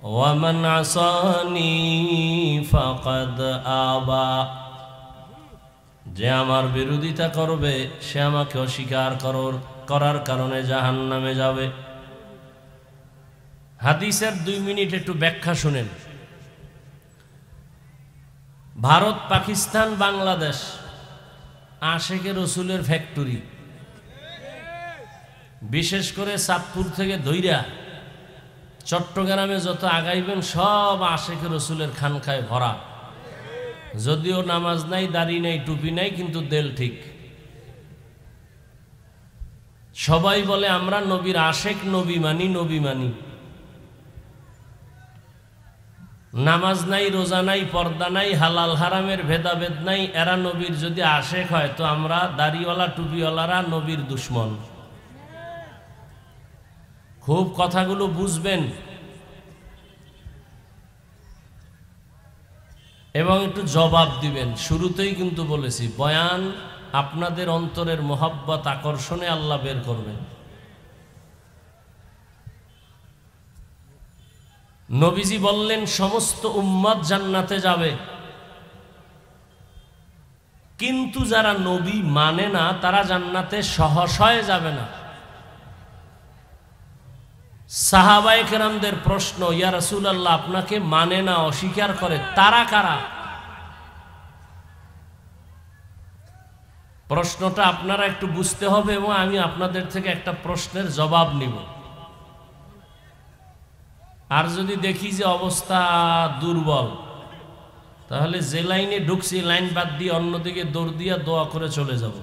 ওয়া মান আসানি ফাকাদ আবা, যে আমার বিরোধিতা করবে সে আমাকে অস্বীকার করার কারণে জাহান্নামে যাবে। হাদিসের 2 মিনিট একটু ব্যাখ্যা শুনেন। ভারত, পাকিস্তান, বাংলাদেশ আশেকে রসুলের ফ্যাক্টরি। বিশেষ করে চাঁদপুর থেকে ধইরা চট্টগ্রামে যত আগাইবেন সব আশেকে রসুলের খানকায় ভরা। যদিও নামাজ নাই, দাড়ি নাই, টুপি নাই, কিন্তু দেল ঠিক। সবাই বলে আমরা নবীর আশেক, নবী মানি, নবী মানি। নামাজ নাই, রোজা নাই, পর্দা নাই, হালাল হারামের ভেদাভেদ নাই। এরা নবীর যদি আশেক হয় তো আমরা দাড়িওয়ালা টুপিওয়ালারা নবীর দুশ্মন। খুব কথাগুলো বুঝবেন এবং একটু জবাব দিবেন। শুরুতেই কিন্তু বলেছি, বয়ান আপনাদের অন্তরের মোহাব্বত আকর্ষণে আল্লাহ বের করবেন। নবীজি বললেন সমস্ত উম্মত জান্নাতে যাবে, কিন্তু যারা নবী মানে না তারা জান্নাতে সহসায় যাবে না। সাহাবায়ে কেরামদের প্রশ্ন, ইয়া রাসূলুল্লাহ আপনাকে মানে না, অস্বীকার করে, তারা কারা? প্রশ্নটা আপনারা একটু বুঝতে হবে এবং আমি আপনাদের থেকে একটা প্রশ্নের জবাব নিব। আর যদি দেখি যে অবস্থা দুর্বল, তাহলে যে লাইনে ঢুকছি লাইন বাদ দিয়ে অন্যদিকে দৌড় দিয়ে দোয়া করে চলে যাব।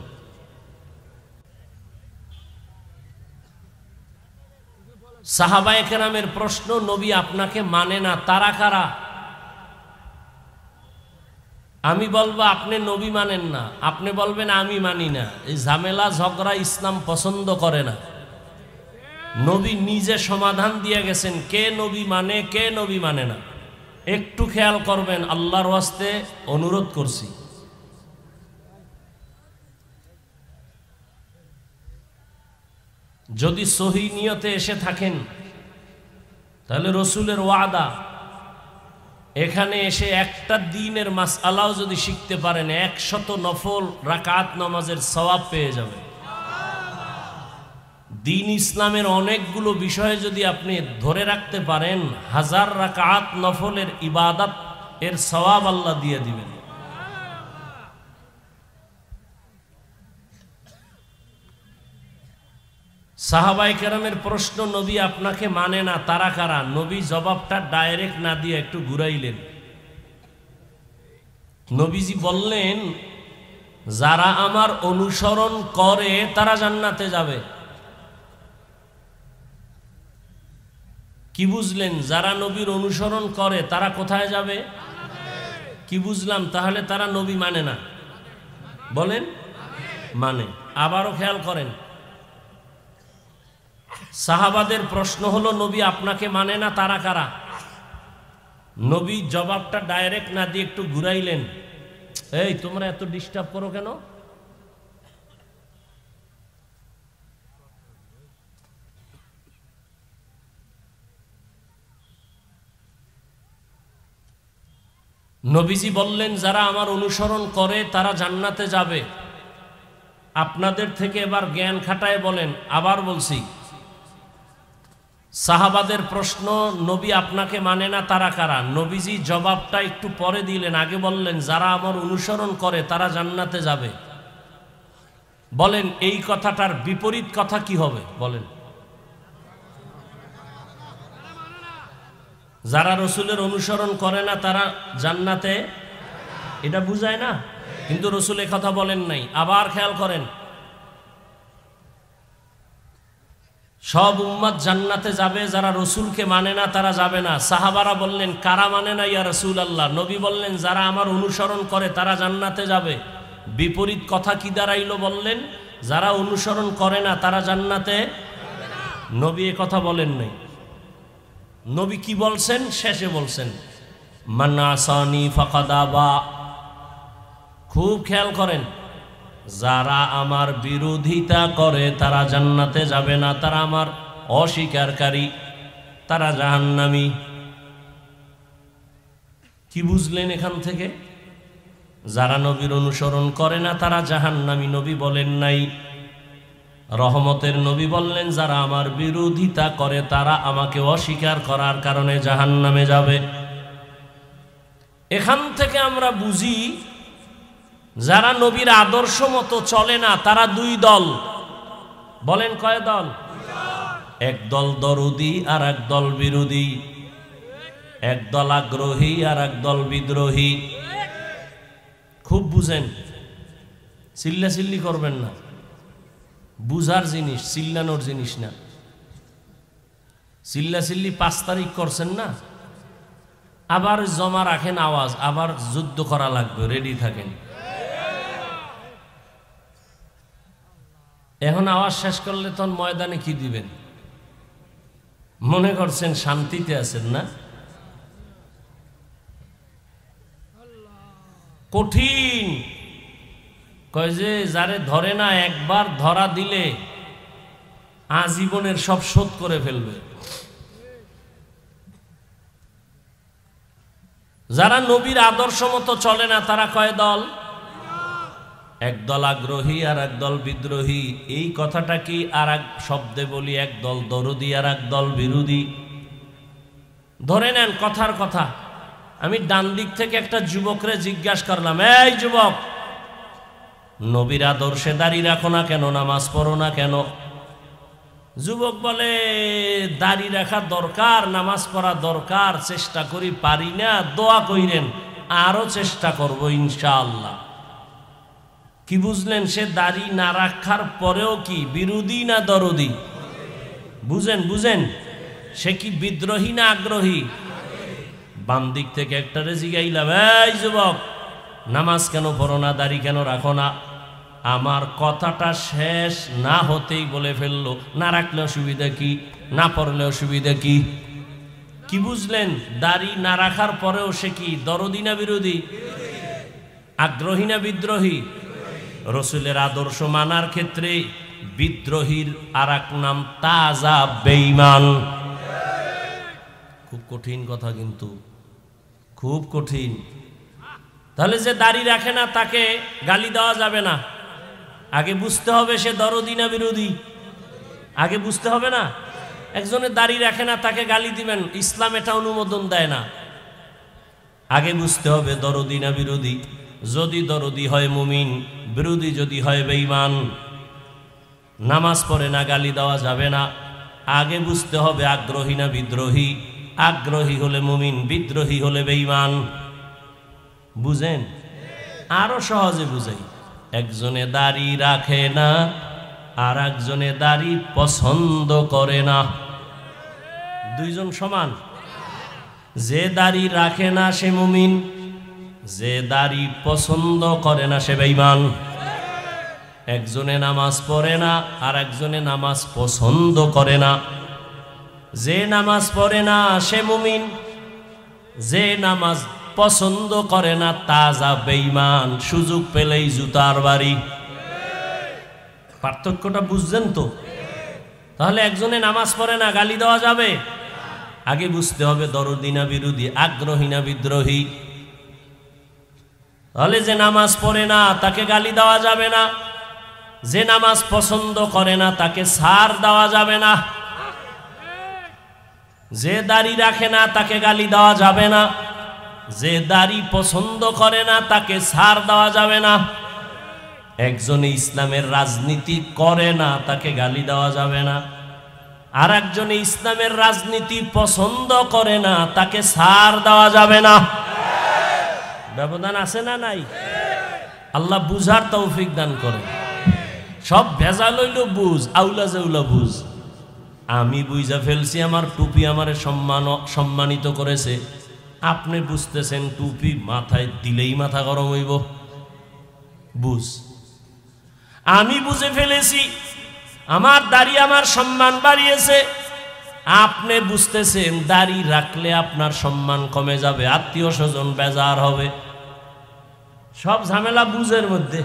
সাহাবায়ে কেরামের প্রশ্ন, নবী আপনাকে মানে না, তারা কারা? আমি বলবো আপনি নবী মানেন না, আপনি বলবেন আমি মানি না। এই ঝামেলা ঝগড়া ইসলাম পছন্দ করে না। নবী নিজে সমাধান দিয়ে গেছেন কে নবী মানে, কে নবী মানে না। একটু খেয়াল করবেন, আল্লাহর ওয়াস্তে অনুরোধ করছি। যদি সহি নিয়তে এসে থাকেন তাহলে রসুলের ওয়াদা, এখানে এসে একটা দ্বীনের মাসআলাও যদি শিখতে পারেন 100 নফল রাকাত নামাজের সওয়াব পেয়ে যাবেন। দ্বীন ইসলামের অনেকগুলো বিষয়ে যদি আপনি ধরে রাখতে পারেন 1000 রাকাত নফলের ইবাদত এর সওয়াব আল্লাহ দিয়ে দিবেন। সাহাবায়ে কেরামের প্রশ্ন, নবী আপনাকে মানে না, তারা কারা? নবী জবাবটা ডাইরেক্ট না দিয়ে একটু ঘুরাইলেন। নবীজি বললেন যারা আমার অনুসরণ করে তারা জান্নাতে যাবে। কি বুঝলেন? যারা নবীর অনুসরণ করে তারা কোথায় যাবে? কি বুঝলাম? তাহলে তারা নবী মানে না, বলেন মানে। আবারও খেয়াল করেন, সাহাবাদের প্রশ্ন হলো নবী আপনাকে মানে না, তারা কারা? নবী জবাবটা ডাইরেক্ট না দিয়ে একটু ঘুরাইলেন। এই তোমরা এত ডিস্টার্ব করো কেন? নবীজি বললেন যারা আমার অনুসরণ করে তারা জান্নাতে যাবে। আপনাদের থেকে এবার জ্ঞান খাটায় বলেন, আবার বলছি, সাহাবাদের প্রশ্ন, নবী আপনাকে মানে না, তারা কারা? নবীজি জবাবটা একটু পরে দিলেন, আগে বললেন যারা আমার অনুসরণ করে তারা জান্নাতে যাবে। বলেন এই কথাটার বিপরীত কথা কি হবে? বলেন। যারা রসুলের অনুসরণ করে না তারা জান্নাতে, এটা বুঝায় না? কিন্তু রসুল এ কথা বলেন নাই। আবার খেয়াল করেন, সব উম্মত জান্নাতে যাবে, যারা রসুলকে মানে না তারা যাবে না। সাহাবারা বললেন কারা মানে না ইয়া রাসূলুল্লাহ? নবী বললেন যারা আমার অনুসরণ করে তারা জান্নাতে যাবে। বিপরীত কথা কি দাঁড়াইল? বললেন যারা অনুসরণ করে না তারা জান্নাতে। নবী এ কথা বলেন নাই। নবী কি বলছেন? শেষে বলছেন মান আসানি ফাকাদ আবা। খুব খেয়াল করেন, যারা আমার বিরোধিতা করে তারা জান্নাতে যাবে না, তারা আমার অস্বীকারী, তারা জাহান্নামী। কি বুঝলেন এখান থেকে? যারা নবীর অনুসরণ করে না তারা জাহান্নামী নবী বলেন নাই। রহমতের নবী বললেন যারা আমার বিরোধিতা করে তারা আমাকে অস্বীকার করার কারণে জাহান্নামে যাবে। এখান থেকে আমরা বুঝি যারা নবীর আদর্শ মতো চলে না তারা দুই দল। বলেন কয় দল? এক দল দরদি আর এক দল বিরোধী, এক দল আগ্রহী আর এক দল বিদ্রোহী। খুব বুঝেন, চিল্লাচিল্লি করবেন না, বুঝার জিনিস, চিল্লানোর জিনিস না। চিল্লাচিল্লি 5 তারিখ করছেন না, আবার জমা রাখেন আওয়াজ, আবার যুদ্ধ করা লাগবে, রেডি থাকেন। এখন আওয়াজ শেষ করলে তখন ময়দানে কি দিবেন? মনে করছেন শান্তিতে আছেন না? কঠিন। কয় যে যারে ধরে না একবার ধরা দিলে আজীবনের সব শোধ করে ফেলবে। যারা নবীর আদর্শ মতো চলে না তারা কয় দল? একদল আগ্রহী আর একদল বিদ্রোহী। এই কথাটা কি আর এক শব্দে বলি, একদল দরদি আর একদল বিরোধী। ধরে নেন কথার কথা, আমি ডান দিক থেকে একটা যুবকরে জিজ্ঞাসা করলাম, এই যুবক, নবীর আদর্শে দাড়ি রাখো না কেন, নামাজ পড়ো না কেন? যুবক বলে, দাড়ি রাখা দরকার, নামাজ পড়া দরকার, চেষ্টা করি, পারি না, দোয়া কইরেন, আরো চেষ্টা করব ইনশাআল্লাহ। কি বুঝলেন? সে দাড়ি না রাখার পরেও কি বিরোধী না দরদি? বুঝেন বুঝেন, সে কি বিদ্রোহী না আগ্রহী? বাম দিক থেকে একটা জিগাইলাম, এই যুবক, নামাজ কেন পড়ো না, দাড়ি কেন রাখো না? আমার কথাটা শেষ না হতেই বলে ফেললো, না রাখলে অসুবিধা কি, না পড়লে অসুবিধা কি? কি বুঝলেন? দাড়ি না রাখার পরেও সে কি দরদি না বিরোধী? আগ্রহী না বিদ্রোহী? রসুলের আদর্শ মানার ক্ষেত্রে বিদ্রোহীর আর এক নাম তাজা বেঈমান। খুব কঠিন কথা, কিন্তু খুব কঠিন। তাহলে যে দাড়ি রাখে না তাকে গালি দেওয়া যাবে না। আগে বুঝতে হবে সে দরদি না বিরোধী, আগে বুঝতে হবে না। একজনের দাড়ি রাখে না তাকে গালি দিবেন, ইসলাম এটা অনুমোদন দেয় না। আগে বুঝতে হবে দরদি না বিরোধী। যদি দরদি হয় মুমিন, বিরোধী যদি হয় বেঈমান। নামাজ পড়ে না গালি দেওয়া যাবে না, আগে বুঝতে হবে আগ্রহী না বিদ্রোহী। আগ্রহী হলে মুমিন, বিদ্রোহী হলে বেঈমান। বুঝেন? আরো সহজে বুঝাই, একজনে দাড়ি রাখে না আর একজনে দাড়ি পছন্দ করে না, দুইজন সমান? যে দাড়ি রাখে না সে মুমিন, যে দাড়ি পছন্দ করে না সে বেঈমান। একজনে নামাজ পড়ে না আর একজনে নামাজ পছন্দ করে না। যে নামাজ পড়ে না সে মুমিন, যে নামাজ পছন্দ করে না তাজা বেঈমান। সুযোগ পেলেই জুতার বাড়ি। পার্থক্যটা বুঝছেন তো? তাহলে একজনে নামাজ পড়ে না, গালি দেওয়া যাবে? আগে বুঝতে হবে দরদি না বিরোধী, আগ্রহী না বিদ্রোহী। তাহলে যে নামাজ পড়ে না তাকে গালি দেওয়া যাবে না, যে নামাজ পছন্দ করে না তাকে ছাড় দেওয়া যাবে না। যে দাড়ি রাখে না তাকে গালি দেওয়া যাবে না, যে দাড়ি পছন্দ করে না তাকে ছাড় দেওয়া যাবে না। একজনে ইসলামের রাজনীতি করে না তাকে গালি দেওয়া যাবে না, আর একজনে ইসলামের রাজনীতি পছন্দ করে না তাকে ছাড় দেওয়া যাবে না। ব্যবধান আছে না নাই? আল্লাহ বুঝার তৌফিক দান করে। সব ভেজাল হইল বুঝ, আউলা জাউলা বুঝ। আমি বুঝা ফেলছি, আমার টুপি আমারে সম্মানিত করেছে। আপনি বুঝতেছেন টুপি মাথায় দিলেই মাথা গরম হইব, বুঝ। আমি বুঝে ফেলেছি আমার দাড়ি আমার সম্মান বাড়িয়েছে। আপনি বুঝতেছেন দাড়ি রাখলে আপনার সম্মান কমে যাবে, আত্মীয় স্বজন বেজার হবে। সব ঝামেলা বুঝের মধ্যে।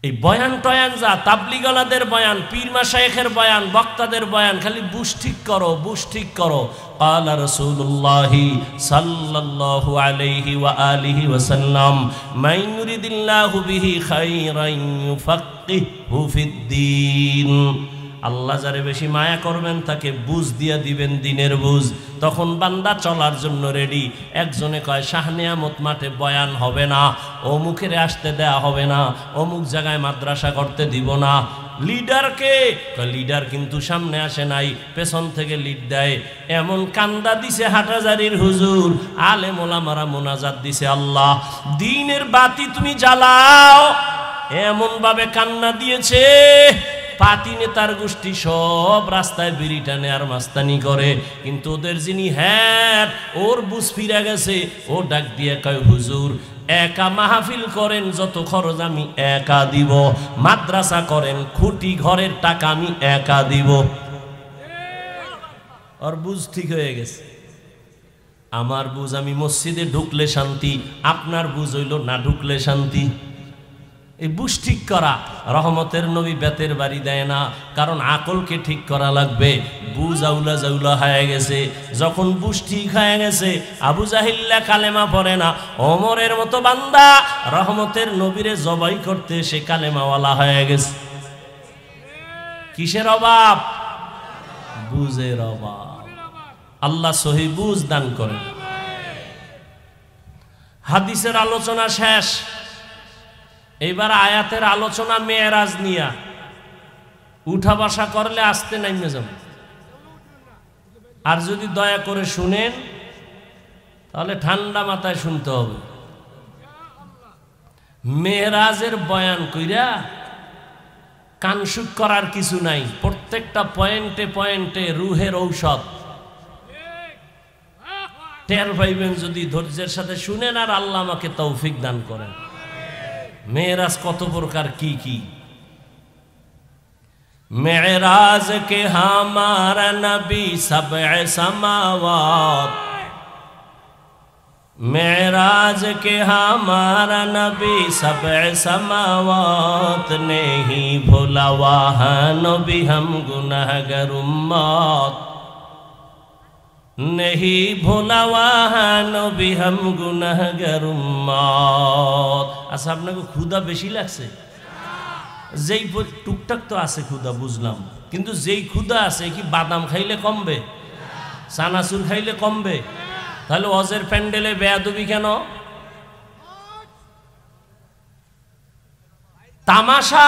এই বয়ান টয়ান যা তাবলিগলাদের বয়ান, পীর মাশায়েখের বয়ান, বক্তাদের বয়ান, খালি বুঝ ঠিক করো, বুঝ ঠিক করো। ক্বালা রাসূলুল্লাহি সাল্লাল্লাহু আলাইহি ওয়া আলিহি ওয়াসাল্লাম, মান ইউরিদিল্লাহু বিহি খায়রান ইউফাক্কিহু ফিদ্দীন। আল্লাহ যারে বেশি মায়া করবেন তাকে বুঝ দিয়া দিবেন, দিনের বুঝ। তখন বান্দা চলার জন্য রেডি। একজনে কয় শাহ নিয়ামত মাঠে বয়ান হবে না, অমুকের আসতে দেয়া হবে না, অমুক জায়গায় মাদ্রাসা করতে দিব না। লিডারকে লিডার কিন্তু সামনে আসে নাই, পেছন থেকে লিড দেয়। এমন কান্দা দিছে হাটাজারির হুজুর, আলেম ওলামারা মোনাজাত দিছে, আল্লাহ দ্বীনের বাতি তুমি জ্বালাও, এমন ভাবে কান্না দিয়েছে। পাতি নেতার গোষ্ঠী সব রাস্তায় বিড়ি টানে আর মাস্তানি করে, কিন্তু ওদের যিনি হ্যাঁ ওর বুঝ ফিরে গেছে। ও ডাক দিয়ে কয়, হুজুর একা মাহফিল করেন, যত খরচ আমি একা দিব। মাদ্রাসা করেন, খুঁটি ঘরের টাকা আমি একা দিব। ওর বুঝ ঠিক হয়ে গেছে। আমার বুঝ আমি মসজিদে ঢুকলে শান্তি, আপনার বুঝ হইল না ঢুকলে শান্তি। এই বুঝ ঠিক করা, রহমতের নবী বেতের বাড়ি দেয় না, কারণ আকলকে ঠিক করা লাগবে। বুঝ আউলা জাউলা হয়ে গেছে, যখন বুঝ ঠিক হয়ে গেছে আবু জাহিল্লা কালেমা পড়ে না, ওমরের মতো বান্দা রহমতের নবীরে জবাই করতে সে কালেমাওয়ালা হয়ে গেছে। কিসের অভাব? বুঝের অভাব। আল্লাহ সহি বুঝ দান করেন। হাদিসের আলোচনা শেষ, এইবার আয়াতের আলোচনা মেয়েরাজ নিয়া। উঠা বসা করলে আসতে নামে যাব, আর যদি দয়া করে শুনেন তাহলে ঠান্ডা মাথায় শুনতে হবে। মেয়েরাজের বয়ান কইরা কানসুক করার কিছু নাই, প্রত্যেকটা পয়েন্টে পয়েন্টে রুহের ঔষধ টের পাইবেন যদি ধৈর্যের সাথে শুনেন, আর আল্লাহ আমাকে তৌফিক দান করেন। মেয়েরাজ কত প্রকার, কি কি? মেরাজ কে হামারা নবী সবএ সামাওয়াত, मेराज के हमारा नबी सबए समावात, नहीं भूला वहाँ नबी हम गुनाहगार उम्मत, नहीं भूला वहाँ नबी हम गुनाहगार उम्मत। আচ্ছা, আপনাকে ক্ষুধা বেশি লাগছে? যেই টুকটাক তো আছে ক্ষুধা বুঝলাম, কিন্তু যেই ক্ষুধা আছে কি বাদাম খাইলে কমবে? চানাচুর খাইলে কমবে? তাহলে ওয়াজের প্যান্ডেলে বেয়াদবি কেন? তামাশা।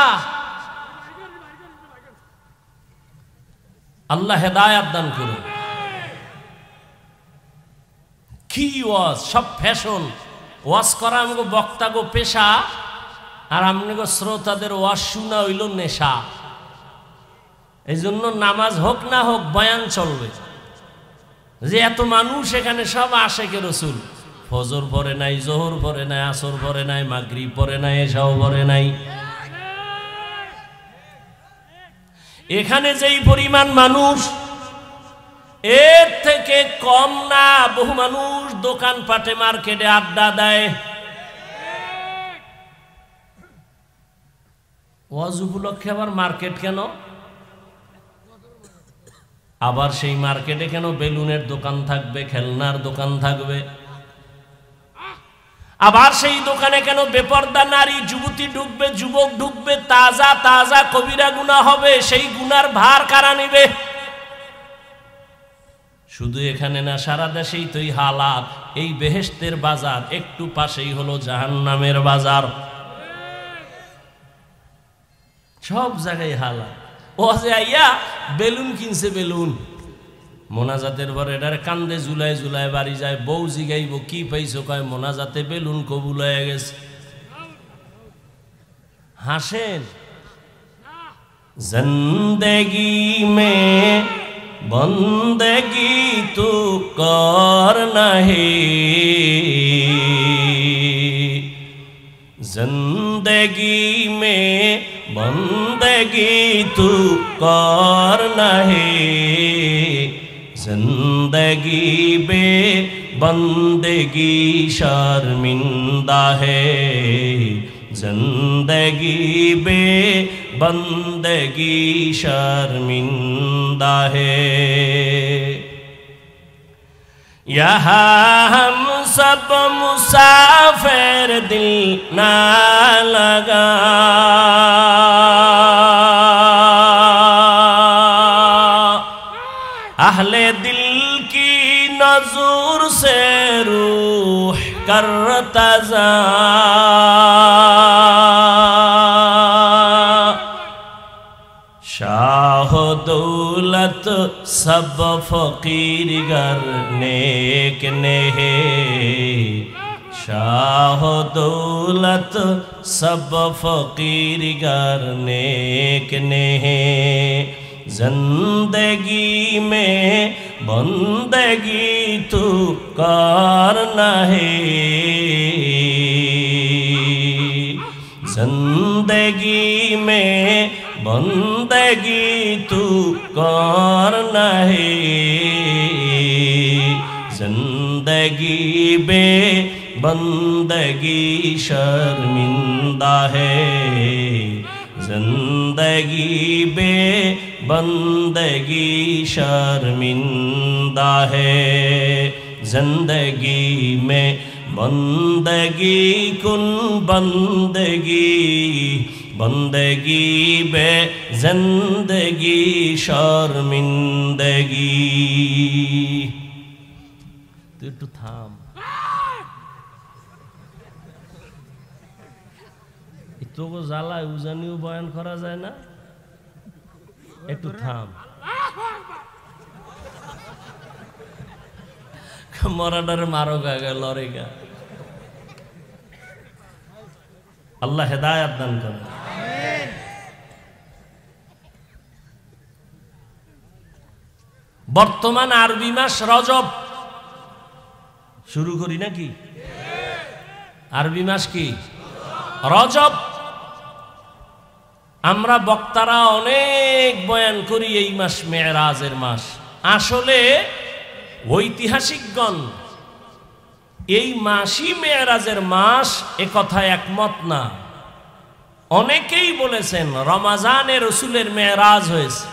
আল্লাহ হেদায়াত দান করুন। কি ওয়াজ, সব ফ্যাশন। ওয়াজ করা আমাকে বক্তা গো পেশা, আর আমনে শ্রোতাদের ওয়াজ শোনা হইল নেশা। এই জন্য নামাজ হোক না হোক বয়ান চলবে। যে এত মানুষ এখানে সব আশেকে রসুল, ফজর পরে নাই, জোহর পরে নাই, আসর পরে নাই, মাগরিব পরে নাই, এশাও পরে নাই। এখানে যেই পরিমাণ মানুষ, এর থেকে কম না বহু মানুষ দোকান পাটে মার্কেটে আড্ডা দেয়। ওয়াজ উপলক্ষে আবার মার্কেট কেন? আবার সেই মার্কেটে কেন বেলুনের দোকান থাকবে, খেলনার দোকান থাকবে? আবার সেই দোকানে কেন বেপরদা নারী যুবতী ঢুকবে, যুবক ঢুকবে, তাজা তাজা কবিরা গুনাহ হবে? সেই গুনার ভার কারা নেবে? শুধু এখানে না, সারা দেশেই তো এই হালাত। এই বেহেশতের বাজার একটু পাশেই হলো জাহান্নামের বাজার। সব জায়গায় হালাত। ও যে আইয়া বেলুন কিনছে, বেলুন মোনাজাতের পরে এটার কান্দে জুলাই জুলাই বাড়ি যায়। বউ জিগাইব কি পাইছো, কয় মোনাজাতে বেলুন কবুল হয়ে গেছে। হাসেন। জিন্দেগি মে বন্দেগি তু কর নাহি, जिंदगी में बंदगी तू कर नहीं, जिंदगी बे बंदगी शर्मिंदा है, जिंदगी बे बंदगी शर्मिंदा है। यहाँ हम सब मुसाफिर दिल ना लगा, अहले दिल की नजर से रूह करता जा, शाह दौलत सब फकीर गर नेक ने है, शाह दौलत सब फकीर गर नेक ने है, जिंदगी में बंदगी तू करना है, जिंदगी में बंदगी तू करना है, जिंदगी जिंदगी बे बंदगी शर्मिंदा है, जिंदगी बे बंदगी शर्मिंदा है, जिंदगी में बंदगी कुन बंदगी, बंदगी बे जिंदगी शर्मिंदगी। তুই একটু থাম, তোকে জ্বালায় উজানিও বয়ান করা যায় না, একটু থাম। মরাডারে মারো গা লড়ে গা। আল্লাহ হেদায়াত দান করে। বর্তমান আরবি মাস রজব, শুরু করি নাকি? আরবি মাস কি? রজব। আমরা বক্তারা অনেক বয়ান করি এই মাস মেরাজের মাস। আসলে ঐতিহাসিকগণ এই মাসই মেরাজের মাস এ কথায় একমত না। অনেকেই বলেছেন রমাজানে রসুলের মেরাজ হয়েছে।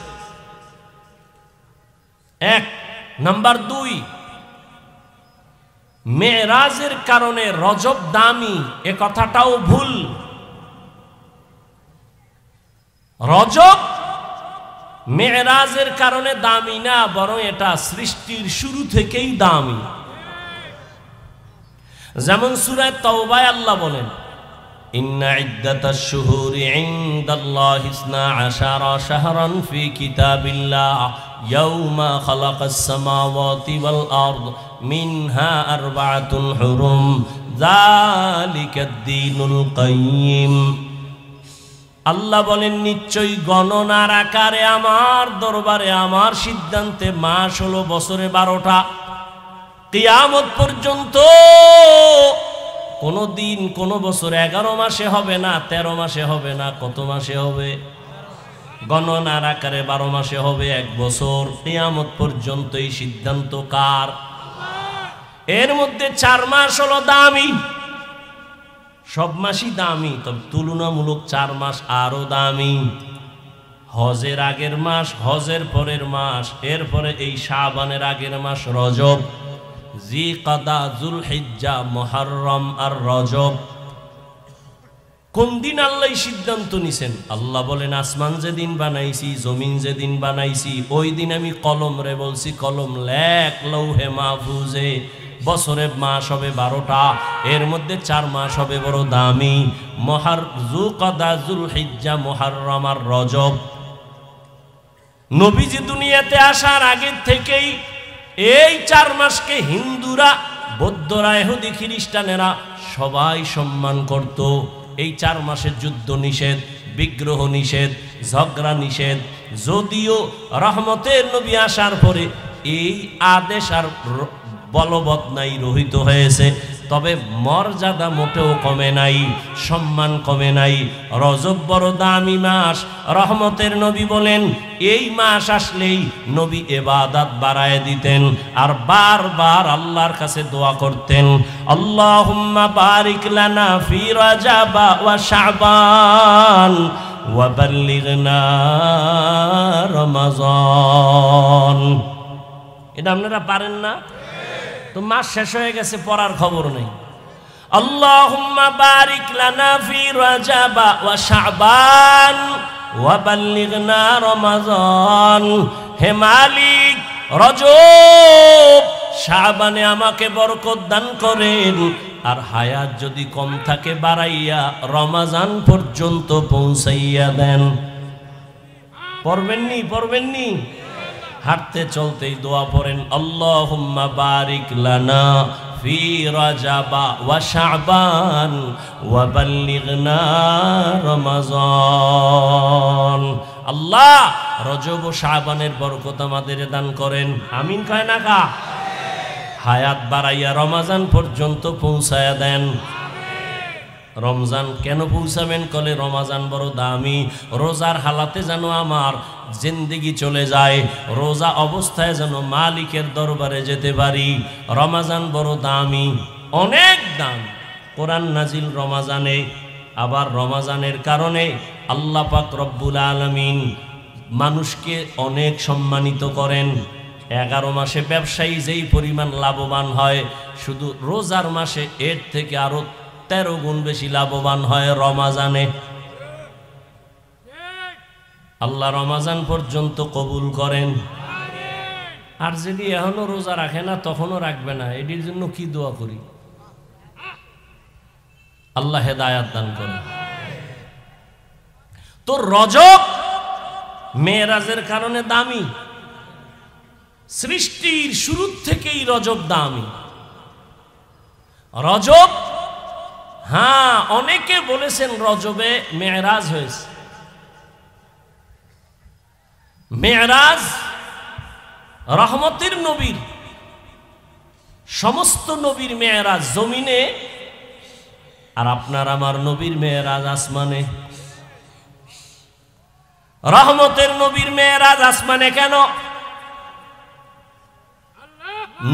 এক নাম্বার, দুই, মেরাজের কারণে রজব দামি এ কথাটাও ভুল। রজব মেরাজের কারণে দামি না, বরং এটা সৃষ্টির শুরু থেকেই দামি। যেমন সূরা তাওবায় আল্লাহ বলেন, ইন্না ইদ্দাতাশ শুহুরি ইনদাল্লাহি 12 শাহরান ফি কিতাবিল্লাহ ইয়াওমা খালাকাস সামাওয়াতি ওয়াল আরদ মিনহা আরবাআতুন হুরুম যালিকাদ দীনুল কাইয়্যিম। আল্লাহ বলেন, নিশ্চয়ই গণনার আকারে আমার দরবারে আমার সিদ্ধান্তে মাস হলো বছরে 12টা। কিয়ামত পর্যন্ত কোনো দিন কোনো বছর 11 মাসে হবে না, 13 মাসে হবে না, কত মাসে হবে? গণনার আকারে 12 মাসে হবে এক বছর। কিয়ামত পর্যন্ত এই সিদ্ধান্ত কার? এর মধ্যে 4 মাস হলো দামি। সব মাসই দামি, তবে তুলনামূলক 4 মাস আরো দামি। হজের আগের মাস, হজের পরের মাস, এরপরে এই শাবানের আগের মাস রজব, জিকাদা, যুলহিজ্জা, মুহররম আর রজব। কোন দিন আল্লাহ সিদ্ধান্ত নিছেন? আল্লাহ বলেন, আসমান যেদিন বানাইছি, জমিন যেদিন বানাইছি, ওই দিন আমি কলম রে বলছি, কলম লেখ লৌহে মাহফুজে। বছরে মাস হবে 12টা, এর মধ্যে 4 মাস হবে বড় দামি, জিকাদা, যুলহিজ্জা, মুহররম আর রজব। নবীজি দুনিয়াতে আসার আগে থেকেই এই 4 মাসকে হিন্দুরা, বৌদ্ধরা, ইহুদি, খ্রিস্টানেরা সবাই সম্মান করত। এই 4 মাসের যুদ্ধ নিষেধ, বিগ্রহ নিষেধ, ঝগড়া নিষেধ। যদিও রহমতের নবী আসার পরে এই আদেশ আর বলবৎ নাই, রহিত হয়েছে, তবে মর্যাদা মোটেও কমে নাই, সম্মান কমে নাই। রজব বড় দামি মাস। রহমতের নবী বলেন, এই মাস আসলেই নবী ইবাদত বাড়ায় দিতেন আর বারবার আল্লাহর কাছে দোয়া করতেন, আল্লাহুম্মা বারিক লানা ফি রজব ওয়া শাবান ওয়া বাল্লিগনা রমাজান। এটা আপনারা পারেন না? তো মাস শেষ হয়ে গেছে, পড়ার খবর নেই। আল্লাহুম্মা বারিক লানা ফি রজব ওয়া শাবান ওয়া বাল্লিগনা রমাজান। হে মালিক, রজব শাবানে আমাকে বরকত দান করেন, আর হায়াত যদি কম থাকে বাড়াইয়া রমাজান পর্যন্ত পৌঁছাইয়া দেন। পড়বেননি? পড়বেননি? হাঁটতে চলতেই দোয়া পড়েন, আল্লাহুম্মা বারিক লানা ফি রজব ওয়া শাবান ওয়া বাল্লিগনা রমাজান। আল্লাহ রজব ও শাবানের বরকত আমাদের দান করেন। আমিন কয় না কা? হায়াত বাড়াইয়া রমাজান পর্যন্ত পৌঁছায়া দেন। রমজান কেন পৌঁছাবেন? কলে রমাজান বড় দামি, রোজার হালাতে যেন আমার জিন্দেগি চলে যায়, রোজা অবস্থায় যেন মালিকের দরবারে যেতে পারি। রমাজান বড় দামি, অনেক দাম। কোরআন নাজিল রমাজানে, আবার রমাজানের কারণে আল্লাহ পাক রব্বুল আলামিন মানুষকে অনেক সম্মানিত করেন। 11 মাসে ব্যবসায়ী যেই পরিমাণ লাভবান হয়, শুধু রোজার মাসে এর থেকে আরো 13 গুণ বেশি লাভবান হয় রমাজানে। আল্লাহ রমাজান পর্যন্ত কবুল করেন। আর যদি এখনো রোজা রাখে না, তখনও রাখবে না, এটির জন্য কি দোয়া করি? আল্লাহ হেদায়াত দান করেন। তো রজব মেরাজের কারণে দামি, সৃষ্টির শুরু থেকেই রজব দামি। রজব, হ্যাঁ, অনেকে বলেছেন রজবে মেরাজ হয়েছে। মেরাজ রহমতের নবীর, সমস্ত নবীর মেরাজ জমিনে, আর আপনার আমার নবীর মেরাজ আসমানে। রহমতের নবীর মেরাজ আসমানে কেন?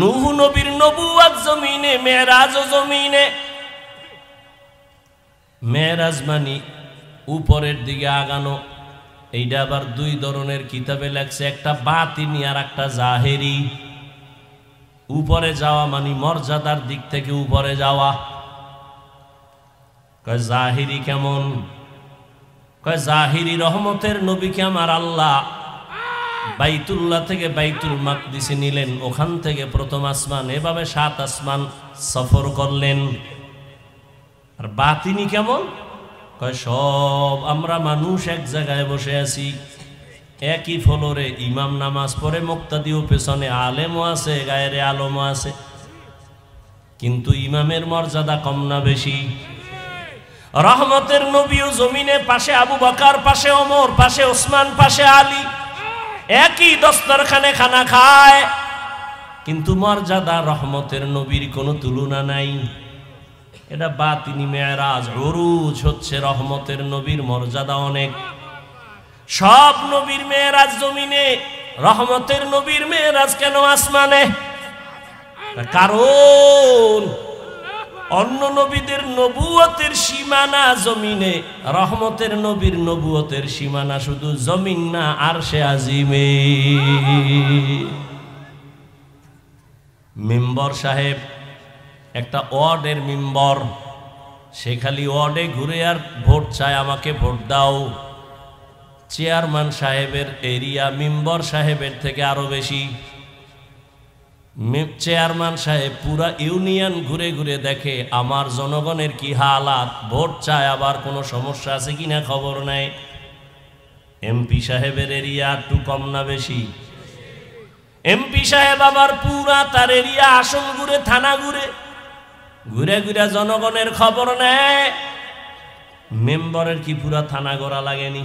নূহ নবীর নবুয়ত জমিনে, মেরাজও জমিনে। মেরাজ মানি উপরের দিকে আগানো। এইটা আবার দুই ধরনের কিতাবে লেখছে, একটা বাতিনি আর একটা জাহেরি। উপরে যাওয়া মানে মর্যাদার দিক থেকে উপরে যাওয়া। কয় জাহিরি কেমন? কয় জাহিরি রহমতের নবীকে আমার আল্লাহ বাইতুল্লাহ থেকে বাইতুল মাকদিসে নিলেন, ওখান থেকে প্রথম আসমান, এভাবে 7 আসমান সফর করলেন। আর বাতিনি কেমন? কয় সব আমরা মানুষ এক জায়গায় বসে আছি, একই ফ্লোরে, ইমাম নামাজ পড়ে, মুক্তাদিও পেছনে, আলেমও আছে, গায়েরে আলমও আছে, কিন্তু ইমামের মর্যাদা কম না বেশি? রহমতের নবীও জমিনে, পাশে আবু বকর, পাশে ওমর, পাশে ওসমান, পাশে আলী, একই দস্তরখানে খানা খায়, কিন্তু মর্যাদা রহমতের নবীর কোনো তুলনা নাই। এটা বাতিনি মেরাজ। উরুজ হচ্ছে রহমতের নবীর মর্যাদা অনেক। সব নবীর মেরাজ জমিনে, রহমতের নবীর মেরাজ কেন আসমানে? কারণ অন্য নবীদের নবুয়তের সীমানা জমিনে, রহমতের নবীর নবুয়তের সীমানা শুধু জমিন না, আরশে আজিমে। মেম্বার সাহেব, একটা ওয়ার্ডের মেম্বার, সে খালি ওয়ার্ডে ঘুরে আর ভোট চায়, আমাকে ভোট দাও। চেয়ারম্যান সাহেবের এরিয়া মেম্বার সাহেবের থেকে আরো বেশি। চেয়ারম্যান সাহেব পুরা ইউনিয়ন ঘুরে ঘুরে দেখে আমার জনগণের কি হালাত, ভোট চায়, আবার কোনো সমস্যা আছে কিনা খবর নেয়। এমপি সাহেবের এরিয়া একটু কম না বেশি? এমপি সাহেব আবার পুরা তার এরিয়া, আসন ঘুরে, থানা ঘুরে, ঘুরে ঘুরে জনগণের খবর নেয়। মেম্বারের কি পুরা থানা গড়া লাগেনি?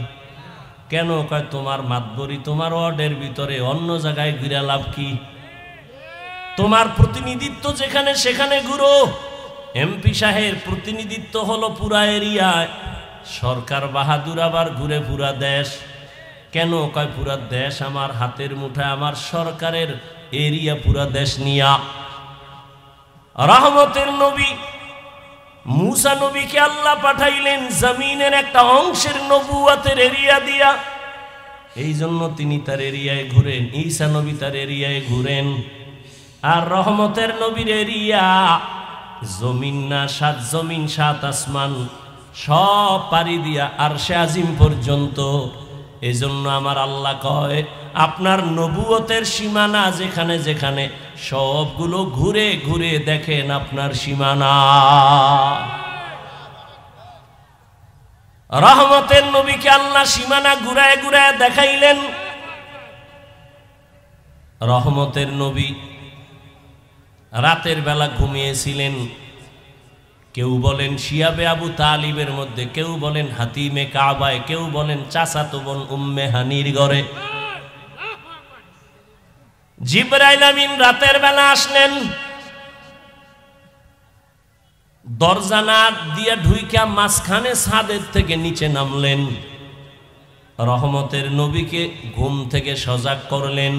কেন? কয় তোমার মাতবরি তোমার ওয়ার্ডের ভিতরে, অন্য জায়গায় ঘুরে লাভ কি? তোমার প্রতিনিধিত্ব যেখানে সেখানে ঘুরো। এমপি সাহেব প্রতিনিধিত্ব হলো পুরা এরিয়ায়, সরকার বাহাদুর আবার ঘুরে পুরা দেশ। কেন? কয় পুরা দেশ আমার হাতের মুঠায়, আমার সরকারের এরিয়া পুরা দেশ নিয়া। রহমতের নবী মুসা নবীকে আল্লাহ পাঠাইলেন জমিনের একটা অংশের নবুয়তের এরিয়া দিয়া, এই জন্য তিনি তার এরিয়ায় ঘুরেন। ঈসা নবী তার এরিয়ায় ঘুরেন। আর রহমতের নবীর এরিয়া জমিন না, 7 জমিন 7 আসমান সব পাড়ি দিয়া আরশে আজিম পর্যন্ত। এই জন্য আমার আল্লাহ কয়, আপনার নবুয়তের সীমানা যেখানে যেখানে, সবগুলো ঘুরে ঘুরে দেখেন আপনার সীমানা। রহমতের নবীকে আল্লাহ সীমানা ঘুরায় ঘুরায় দেখাইলেন। রহমতের নবী রাতের বেলা ঘুমিয়েছিলেন। কেউ বলেন শিয়াবে আবু তালিবের মধ্যে, কেউ বলেন হাতিমে কাবায়, কেউ বলেন চাচাতো বোন উম্মে হানির ঘরে। জিবরাইল আমিন রাতের বেলা আসলেন। দরজা না দিয়া ঢুইকা মাঝখানে ছাদের থেকে নিচে নামলেন, রহমতের নবীকে ঘুম থেকে সজাগ করলেন।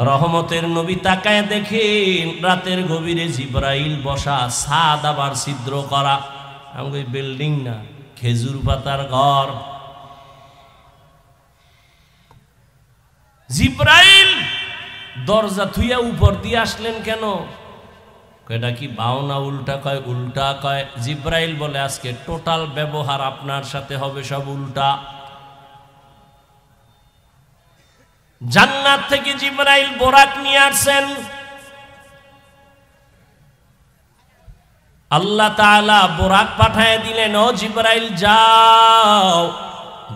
রহমতের নবী তাকায় দেখেন রাতের গভীরে জিবরাইল বসা, ছাদ আবার ছিদ্র করা, আমাকে বিল্ডিং না, খেজুর পাতার ঘর। জিবরাইল দরজা থুইয়া উপর দিয়ে আসলেন কেন? এটা কি বাউনা উল্টা কয়? উল্টা কয়। জিবরাইল বলে আজকে টোটাল ব্যবহার আপনার সাথে হবে সব উল্টা। জান্নাত থেকে জিবরাইল বোরাক নিয়ে আসছেন। আল্লাহ তাআলা বোরাক পাঠায় দিলেন, ও জিবরাইল যাও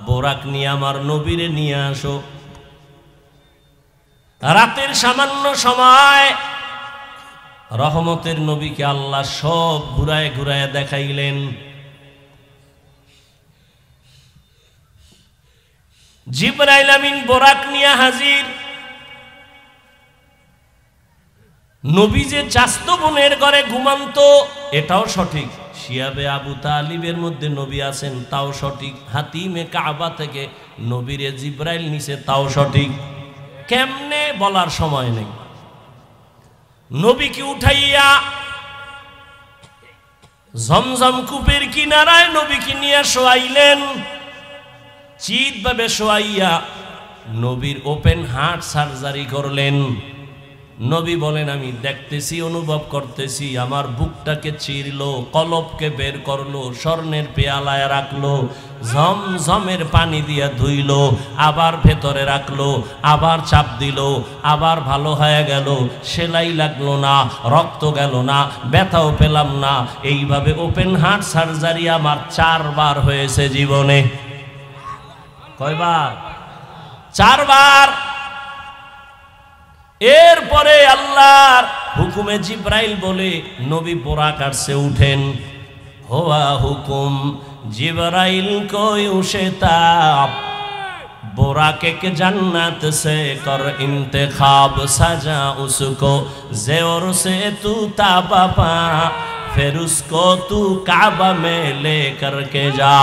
বোরাক নিয়ে আমার নবীরে নিয়ে আসো। রাতের সামান্য সময় রহমতের নবীকে আল্লাহ সব ঘুরায় ঘুরায় দেখাইলেন। জিবরাইল আমিন বোরাক নিয়ে হাজির। নবী যে চাস্ত বোনের ঘরে ঘুমান্ত এটাও সঠিক, শিয়াবে আবু তালিবের মধ্যে নবী আছেন তাও সঠিক, হাতিমে কাবা থেকে নবীরে জিবরাইল নিছে তাও সঠিক। কেমনে বলার সময় নেই। নবীকে উঠাইয়া জমজম কূপের কিনারায় নবীকে নিয়ে শোয়াইলেন। চিৎভাবে শোয়াইয়া নবীর ওপেন হার্ট সার্জারি করলেন। নবী বলেন আমি দেখতেছি, অনুভব করতেছি, আমার বুকটাকে চিরলো, কলবকে বের করলো, স্বর্ণের পেয়ালায় রাখলো, ঝমঝমের পানি দিয়া ধুইলো, আবার ভেতরে রাখলো, আবার চাপ দিল, আবার ভালো হয়ে গেল, সেলাই লাগলো না, রক্ত গেল না, ব্যথাও পেলাম না। এইভাবে ওপেন হার্ট সার্জারি আমার 4 বার হয়েছে জীবনে। কয়বার? 4 বার। এরপরে আল্লাহর হুকুমে জিবরাইল বলে নবী বোরাক আসছে, উঠেন। হোয়া হুকুম জিবরাইল কোই উশেতাব, बोराके के जन्नत से कर इंतखाब, सजा उसको ज़ेवर से तू ताबा पा, फिर उसको तू काबा में लेकर के जा।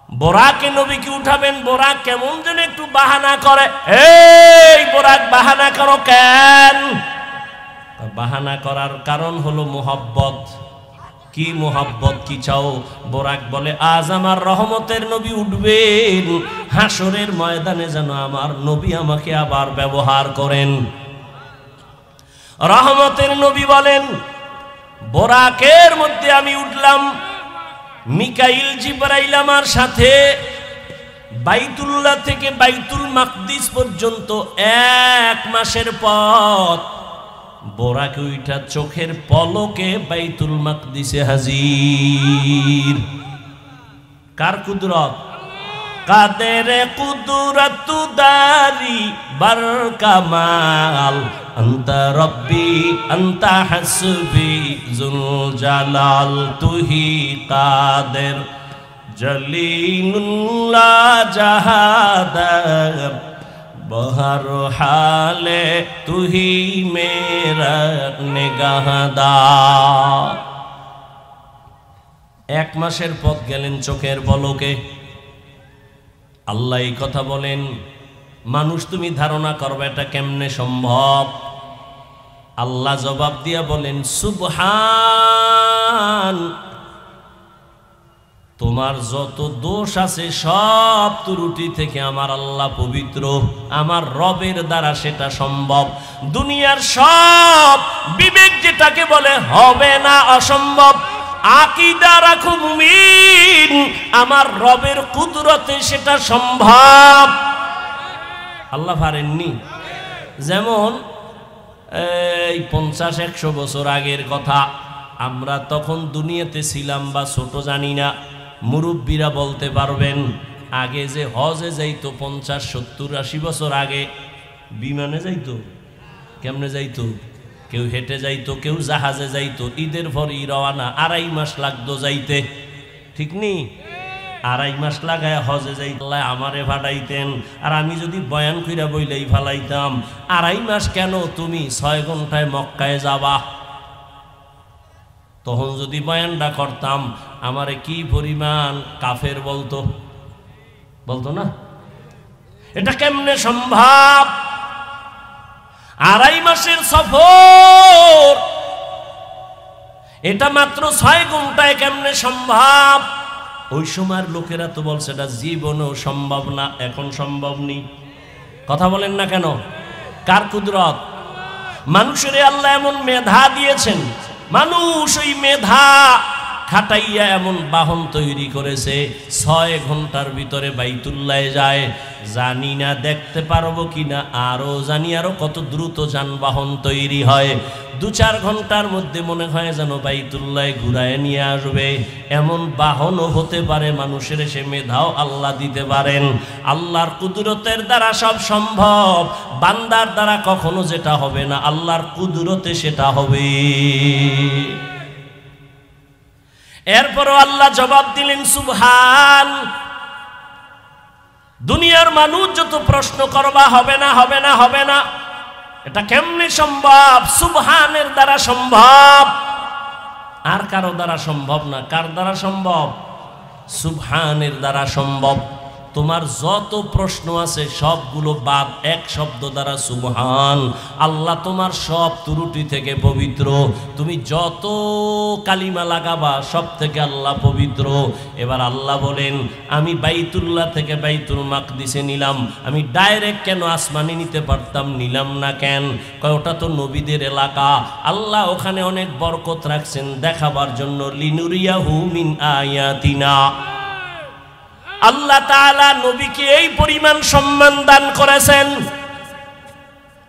বোরাকে নবীকে উঠাবেন, বোরাক কেমন যেন একটু বাহানা করে। এই বোরাক বাহানা করো কেন? বাহানা করার কারণ হলো মোহাব্বত। কি মোহাব্বত, কি চাও? বোরাক বলে আজ আমার রহমতের নবী উঠবেন, হাসরের ময়দানে যেন আমার নবী আমাকে আবার ব্যবহার করেন। রহমতের নবী বলেন বোরাকের মধ্যে আমি উঠলাম, মিকাইল জিবরাইল আমার সাথে, বাইতুল্লাহ থেকে বাইতুল মাকদিস পর্যন্ত 1 মাসের পথ। বোরাকে উইঠা চোখের পলকে বাইতুল মাকদিসে হাজির। কার কুদরত? কাদের কুদরত দারি বার কামাল, আন্তা রব্বি আন্তা হাসবি জুল জালাল, তুহি কাদের জলিলুল্লাহ জাহাদার, বহর হালে তুহি মেরা নিগাহদার। 1 মাসের পথ গেলেন চোখের পলকে। আল্লাহ এই কথা বলেন, মানুষ তুমি ধারণা করবে এটা কেমনে সম্ভব? আল্লাহ জবাব দিয়া বলেন সুবহান, তোমার যত দোষ আছে সব ত্রুটি থেকে আমার আল্লাহ পবিত্র, আমার রবের দ্বারা সেটা সম্ভব। দুনিয়ার সব বিবেক যেটাকে বলে হবে না, অসম্ভব, আকীদা রাখো মুমিন, আমার রবের কুদরতে সেটা সম্ভব। আল্লাহ পারেননি? যেমন এই 50-100 বছর আগের কথা, আমরা তখন দুনিয়াতে ছিলাম বা ছোট জানি না, মুরব্বীরা বলতে পারবেন আগে যে হজে যাইতো 50-70-80 বছর আগে বিমানে যাইতো। কেমনে যাইতো? কেউ হেঁটে যাইতো, কেউ জাহাজে যাইতো। ঈদের পরই রওয়ানা, 2.5 মাস লাগতো যাইতে, ঠিক নেই? 2.5 মাস লাগায় হজে যাইতে আমারে ফাটাইতেন, আর আমি যদি বয়ান কইরা বইলেই ফালাইতাম। 2.5 মাস কেন, তুমি 6 ঘন্টায় মক্কায় যাবা। তখন যদি বয়ানটা করতাম আমারে কি পরিমাণ কাফের বলতো, বলতো না? এটা কেমনে সম্ভব? 2.5 মাসের সফর, এটা মাত্র 6 ঘন্টায় কেমনে সম্ভব? ওই সময়ের লোকেরা তো বলছে এটা জীবনেও সম্ভব না, এখন সম্ভব নেই। কথা বলেন না কেন? কার কুদরত? মানুষের আল্লাহ এমন মেধা দিয়েছেন, মানুষ ওই মেধা খাটাইয়া এমন বাহন তৈরি করেছে 6 ঘন্টার ভিতরে বাইতুল্লাহে যায়। জানি না দেখতে পারবো কিনা, আরো জানি আরো কত দ্রুত যানবাহন তৈরি হয়। 2-4 ঘন্টার মধ্যে মনে হয় যেন বাইতুল্লাহে ঘুরায় নিয়ে আসবে, এমন বাহনও হতে পারে। মানুষের সে মেধাও আল্লাহ দিতে পারেন। আল্লাহর কুদরতের দ্বারা সব সম্ভব, বান্দার দ্বারা কখনো যেটা হবে না, আল্লাহর কুদরতে সেটা হবে। এরপরও আল্লাহ জবাব দিলেন সুবহান। দুনিয়ার মানুষ যত প্রশ্ন করবা হবে না, হবে না, হবে না, এটা কেমনে সম্ভব? সুবহানের দ্বারা সম্ভব, আর কারো দ্বারা সম্ভব না। কার দ্বারা সম্ভব? সুবহানের দ্বারা সম্ভব। তোমার যত প্রশ্ন আছে সবগুলো বাদ, এক শব্দ দ্বারা সুবহান। আল্লাহ তোমার সব ত্রুটি থেকে পবিত্র। তুমি যত কালিমা লাগাবা সব থেকে আল্লাহ পবিত্র। এবার আল্লাহ বলেন আমি বাইতুল্লাহ থেকে বাইতুল মাকদিসে নিলাম, আমি ডাইরেক্ট কেন আসমানে নিতে পারতাম, নিলাম না কেন? কয় ওটা তো নবীদের এলাকা, আল্লাহ ওখানে অনেক বরকত রাখছেন দেখাবার জন্য। লিনুরিয়াহু মিন আয়াতিনা। আল্লাহ তাআলা নবীকে এই পরিমাণ সম্মান দান করেছেন।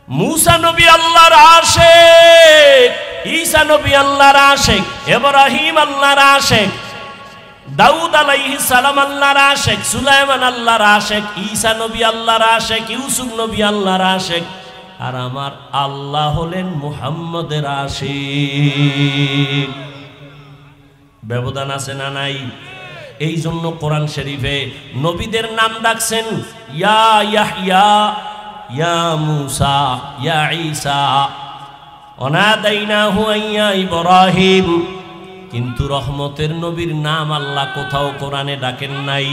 মুসা নবী আল্লাহর আশিক, ঈসা নবী আল্লাহর আশিক, ইব্রাহিম আল্লাহর আশিক, দাউদ আলাইহিস সালাম আল্লাহর আশিক, সুলাইমান আল্লাহর আশিক, ঈসা নবী আল্লাহর আশিক, ইউসুফ নবী আল্লাহর আশিক। আর আমার আল্লাহ হলেন মুহাম্মদের আশিক। ব্যবধান আছে না নাই? এই জন্য কোরআন শরীফে নবীদের নাম ডাকছেন ইয়া ইয়াহইয়া, ইয়া মুসা, ইয়া ঈসা, অনাদাইনাহু ইয়া ইব্রাহিম। কিন্তু রহমতের নবীর নাম আল্লাহ কোথাও কোরআনে ডাকেন নাই।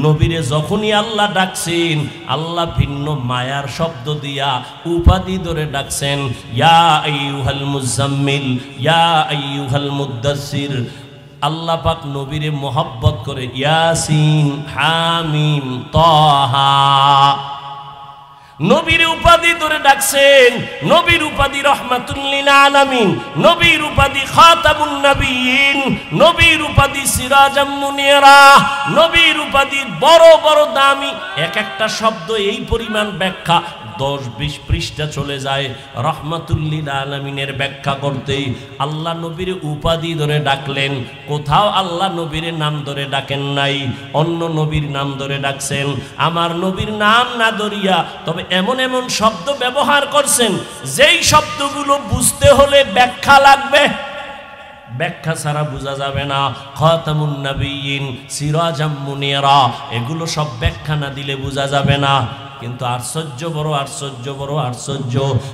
নবীরে যখনই আল্লাহ ডাকছেন, আল্লাহ ভিন্ন মায়ার শব্দ দিয়া উপাধি ধরে ডাকছেন, ইয়া আইয়ুহাল মুজাম্মিল, ইয়া আইয়ুহাল মুদ্দাসসির। আল্লাহ পাক নবীরে মোহাব্বত করে ইয়াসিন, হামিম, তাহা। নবীর উপাধি ধরে ডাকছেন। নবীর উপাধি রাহমাতুল লিল আলামিন, নবীর উপাধি খাতামুন নবিয়্যিন, নবীর উপাধি সিরাজাম মুনিরা, নবীর উপাধি বড় বড় দামি। এক একটা শব্দ এই পরিমাণ ব্যাখ্যা 10-20 পৃষ্ঠা চলে যায় রাহমাতুল লিল আলামিনের ব্যাখ্যা করতে। আল্লাহ নবীর উপাধি ধরে ডাকলেন, কোথাও আল্লাহ নবীর নাম ধরে ডাকেন নাই, অন্য নবীর নাম ধরে ডাকছেন। আমার নবীর নাম না ধরিয়া তবে এমন এমন শব্দ ব্যবহার করছেন যেই শব্দগুলো বুঝতে হলে ব্যাখ্যা লাগবে, ব্যাখ্যা ছাড়া বোঝা যাবে না। খাতামুন নবিয়্যিন, সিরাজাম মুনিরা, এগুলো সব ব্যাখ্যা না দিলে বোঝা যাবে না। কিন্তু আশ্চর্য বড়, আশ্চর্য বড়, আশ্চর্য।